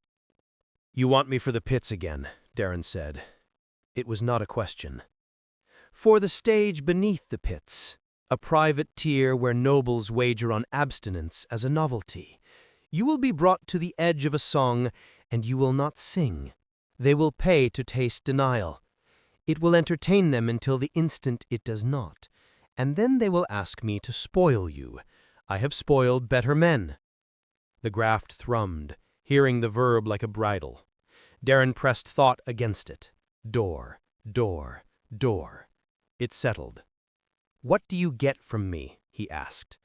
You want me for the pits again, Darren said. It was not a question. For the stage beneath the pits, a private tier where nobles wager on abstinence as a novelty. You will be brought to the edge of a song, and you will not sing. They will pay to taste denial. It will entertain them until the instant it does not, and then they will ask me to spoil you. I have spoiled better men. The graft thrummed, hearing the verb like a bridle. Darren pressed thought against it. Door, door, door. It settled. What do you get from me? He asked.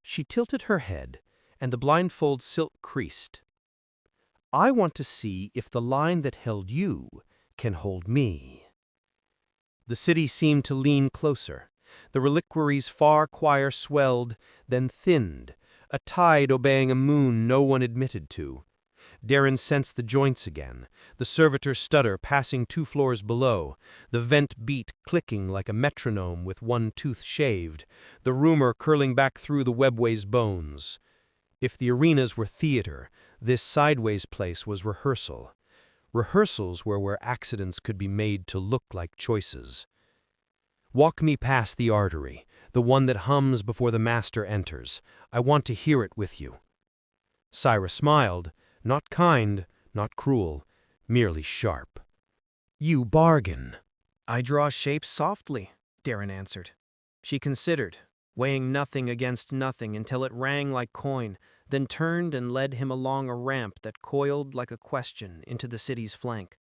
She tilted her head, and the blindfold silk creased. I want to see if the line that held you can hold me. The city seemed to lean closer. The reliquary's far choir swelled, then thinned, a tide obeying a moon no one admitted to. Darren sensed the joints again, the servitor's stutter passing 2 floors below, the vent beat clicking like a metronome with one tooth shaved, the rumor curling back through the webway's bones. If the arenas were theater, this sideways place was rehearsal. Rehearsals were where accidents could be made to look like choices. Walk me past the artery, the one that hums before the master enters. I want to hear it with you. Syra smiled, not kind, not cruel, merely sharp. You bargain. I draw shapes softly, Darren answered. She considered, weighing nothing against nothing until it rang like coin, then turned and led him along a ramp that coiled like a question into the city's flank.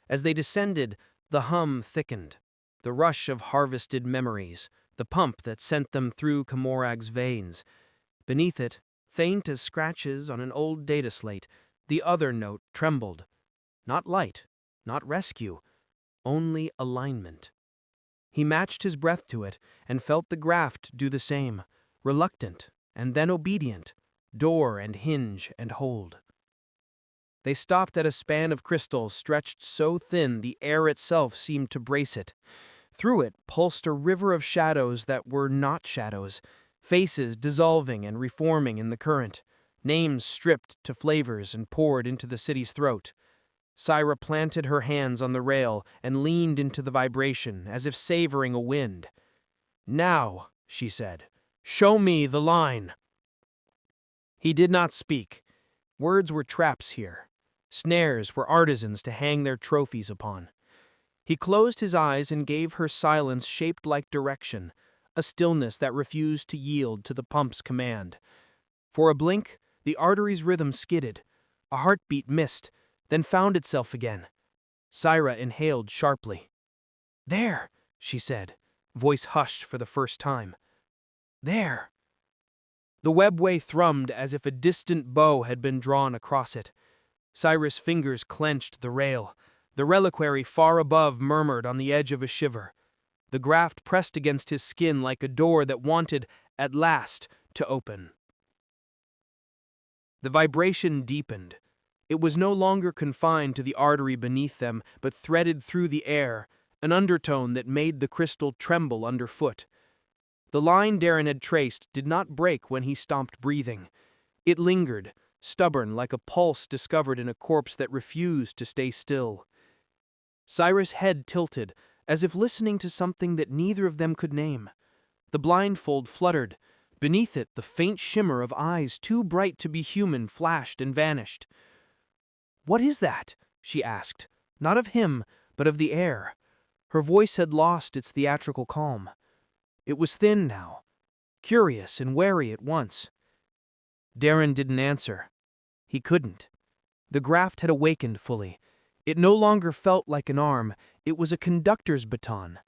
As they descended, the hum thickened, the rush of harvested memories, the pump that sent them through Camorag's veins. Beneath it, faint as scratches on an old data slate, the other note trembled. Not light, not rescue, only alignment. He matched his breath to it and felt the graft do the same, reluctant and then obedient, door and hinge and hold. They stopped at a span of crystal stretched so thin the air itself seemed to brace it. Through it pulsed a river of shadows that were not shadows, faces dissolving and reforming in the current, names stripped to flavors and poured into the city's throat. Syra planted her hands on the rail and leaned into the vibration as if savoring a wind. Now, she said, show me the line. He did not speak. Words were traps here. Snares were artisans to hang their trophies upon. He closed his eyes and gave her silence shaped like direction, a stillness that refused to yield to the pump's command. For a blink, the artery's rhythm skidded. A heartbeat missed, then found itself again. Syra inhaled sharply. There, she said, voice hushed for the first time. There. The webway thrummed as if a distant bow had been drawn across it. Syra's fingers clenched the rail. The reliquary far above murmured on the edge of a shiver. The graft pressed against his skin like a door that wanted, at last, to open. The vibration deepened. It was no longer confined to the artery beneath them, but threaded through the air, an undertone that made the crystal tremble underfoot. The line Darren had traced did not break when he stopped breathing. It lingered, stubborn like a pulse discovered in a corpse that refused to stay still. Syra's head tilted, as if listening to something that neither of them could name. The blindfold fluttered. Beneath it, the faint shimmer of eyes too bright to be human flashed and vanished. What is that? She asked, not of him, but of the air. Her voice had lost its theatrical calm. It was thin now, curious and wary at once. Darren didn't answer. He couldn't. The graft had awakened fully. It no longer felt like an arm, it was a conductor's baton,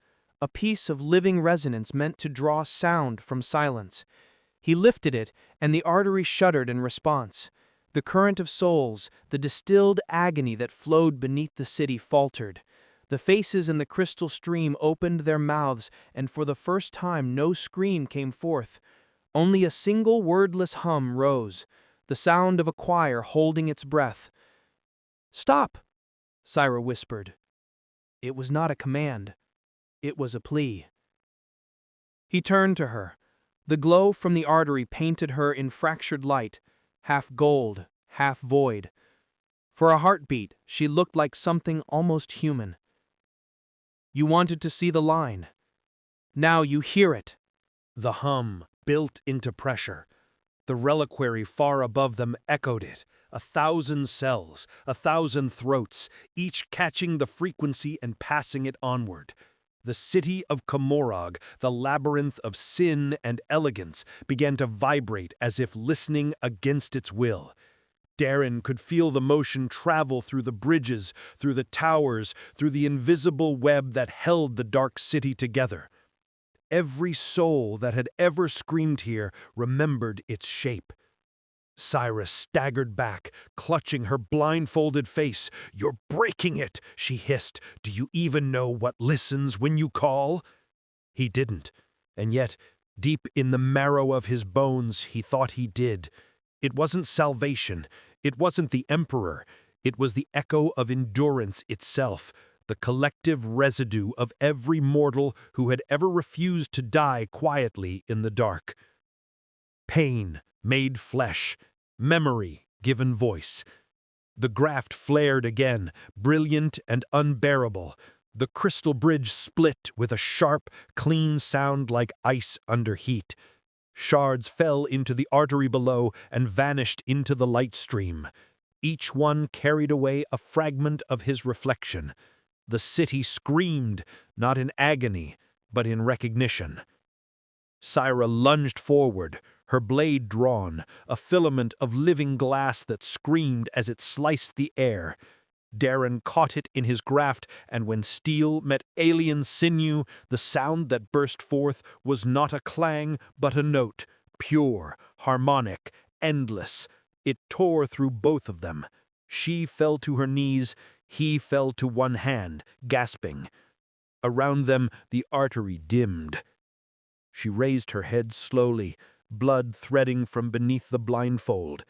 a piece of living resonance meant to draw sound from silence. He lifted it, and the artery shuddered in response. The current of souls, the distilled agony that flowed beneath the city faltered. The faces in the crystal stream opened their mouths, and for the first time no scream came forth. Only a single wordless hum rose, the sound of a choir holding its breath. "Stop!" Syra whispered. It was not a command. It was a plea. He turned to her. The glow from the artery painted her in fractured light, half gold, half void. For a heartbeat, she looked like something almost human. You wanted to see the line. Now you hear it. The hum built into pressure. The reliquary far above them echoed it. 1,000 cells, 1,000 throats, each catching the frequency and passing it onward. The city of Komorog, the labyrinth of sin and elegance, began to vibrate as if listening against its will. Darren could feel the motion travel through the bridges, through the towers, through the invisible web that held the dark city together. Every soul that had ever screamed here remembered its shape. Syra staggered back, clutching her blindfolded face. "You're breaking it," she hissed. "Do you even know what listens when you call?" He didn't, and yet, deep in the marrow of his bones, he thought he did. It wasn't salvation. It wasn't the Emperor. It was the echo of endurance itself, the collective residue of every mortal who had ever refused to die quietly in the dark. Pain made flesh, memory given voice. The graft flared again, brilliant and unbearable. The crystal bridge split with a sharp, clean sound like ice under heat. Shards fell into the artery below and vanished into the light stream. Each one carried away a fragment of his reflection. The city screamed, not in agony, but in recognition. Syra lunged forward, her blade drawn, a filament of living glass that screamed as it sliced the air. Darren caught it in his graft, and when steel met alien sinew, the sound that burst forth was not a clang, but a note, pure, harmonic, endless. It tore through both of them. She fell to her knees, he fell to one hand, gasping. Around them, the artery dimmed. She raised her head slowly, blood threading from beneath the blindfold.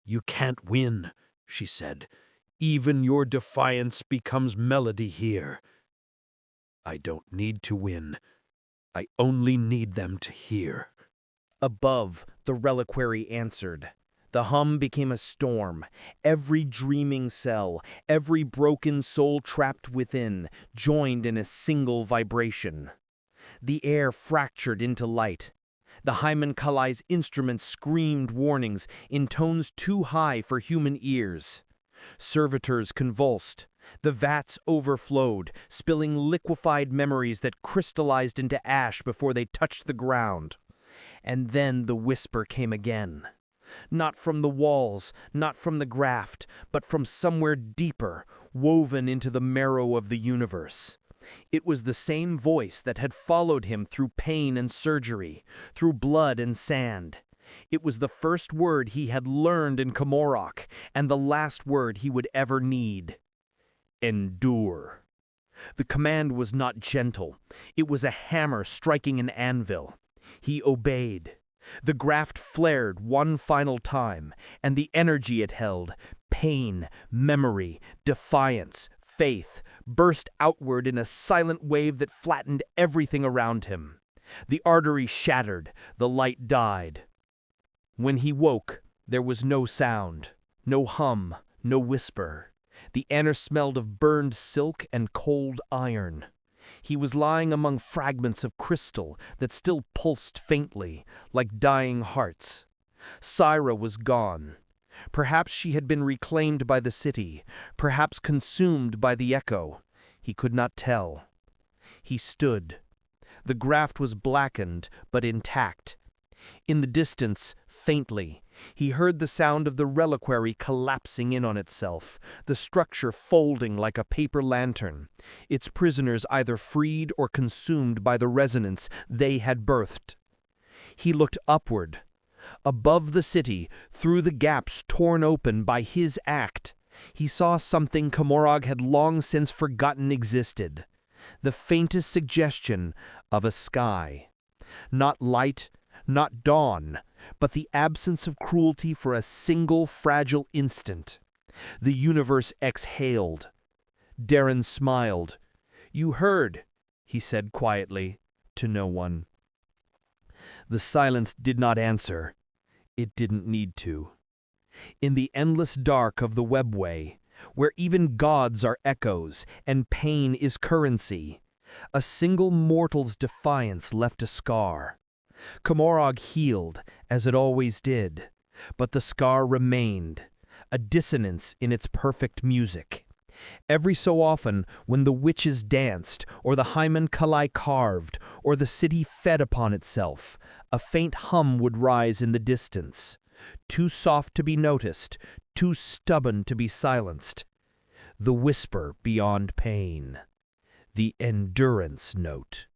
"You can't win," she said. "Even your defiance becomes melody here." "I don't need to win. I only need them to hear." Above, the reliquary answered. The hum became a storm. Every dreaming cell, every broken soul trapped within, joined in a single vibration. The air fractured into light. The Hyman Kalai's instruments screamed warnings in tones too high for human ears. Servitors convulsed. The vats overflowed, spilling liquefied memories that crystallized into ash before they touched the ground. And then the whisper came again. Not from the walls, not from the graft, but from somewhere deeper, woven into the marrow of the universe. It was the same voice that had followed him through pain and surgery, through blood and sand. It was the first word he had learned in Komorok, and the last word he would ever need. Endure. The command was not gentle. It was a hammer striking an anvil. He obeyed. The graft flared one final time, and the energy it held, pain, memory, defiance, faith, burst outward in a silent wave that flattened everything around him. The artery shattered, the light died. When he woke, there was no sound, no hum, no whisper. The air smelled of burned silk and cold iron. He was lying among fragments of crystal that still pulsed faintly, like dying hearts. Syra was gone. Perhaps she had been reclaimed by the city, perhaps consumed by the echo. He could not tell. He stood. The graft was blackened, but intact. In the distance, faintly, he heard the sound of the reliquary collapsing in on itself, the structure folding like a paper lantern, its prisoners either freed or consumed by the resonance they had birthed. He looked upward. Above the city, through the gaps torn open by his act, he saw something Komorog had long since forgotten existed, the faintest suggestion of a sky. Not light, not dawn, but the absence of cruelty for a single fragile instant. The universe exhaled. Darren smiled. "You heard," he said quietly, to no one. The silence did not answer. It didn't need to. In the endless dark of the webway, where even gods are echoes and pain is currency, a single mortal's defiance left a scar. Comorog healed, as it always did, but the scar remained, a dissonance in its perfect music. Every so often, when the witches danced, or the hymen Kalai carved, or the city fed upon itself, a faint hum would rise in the distance, too soft to be noticed, too stubborn to be silenced. The whisper beyond pain, the endurance note.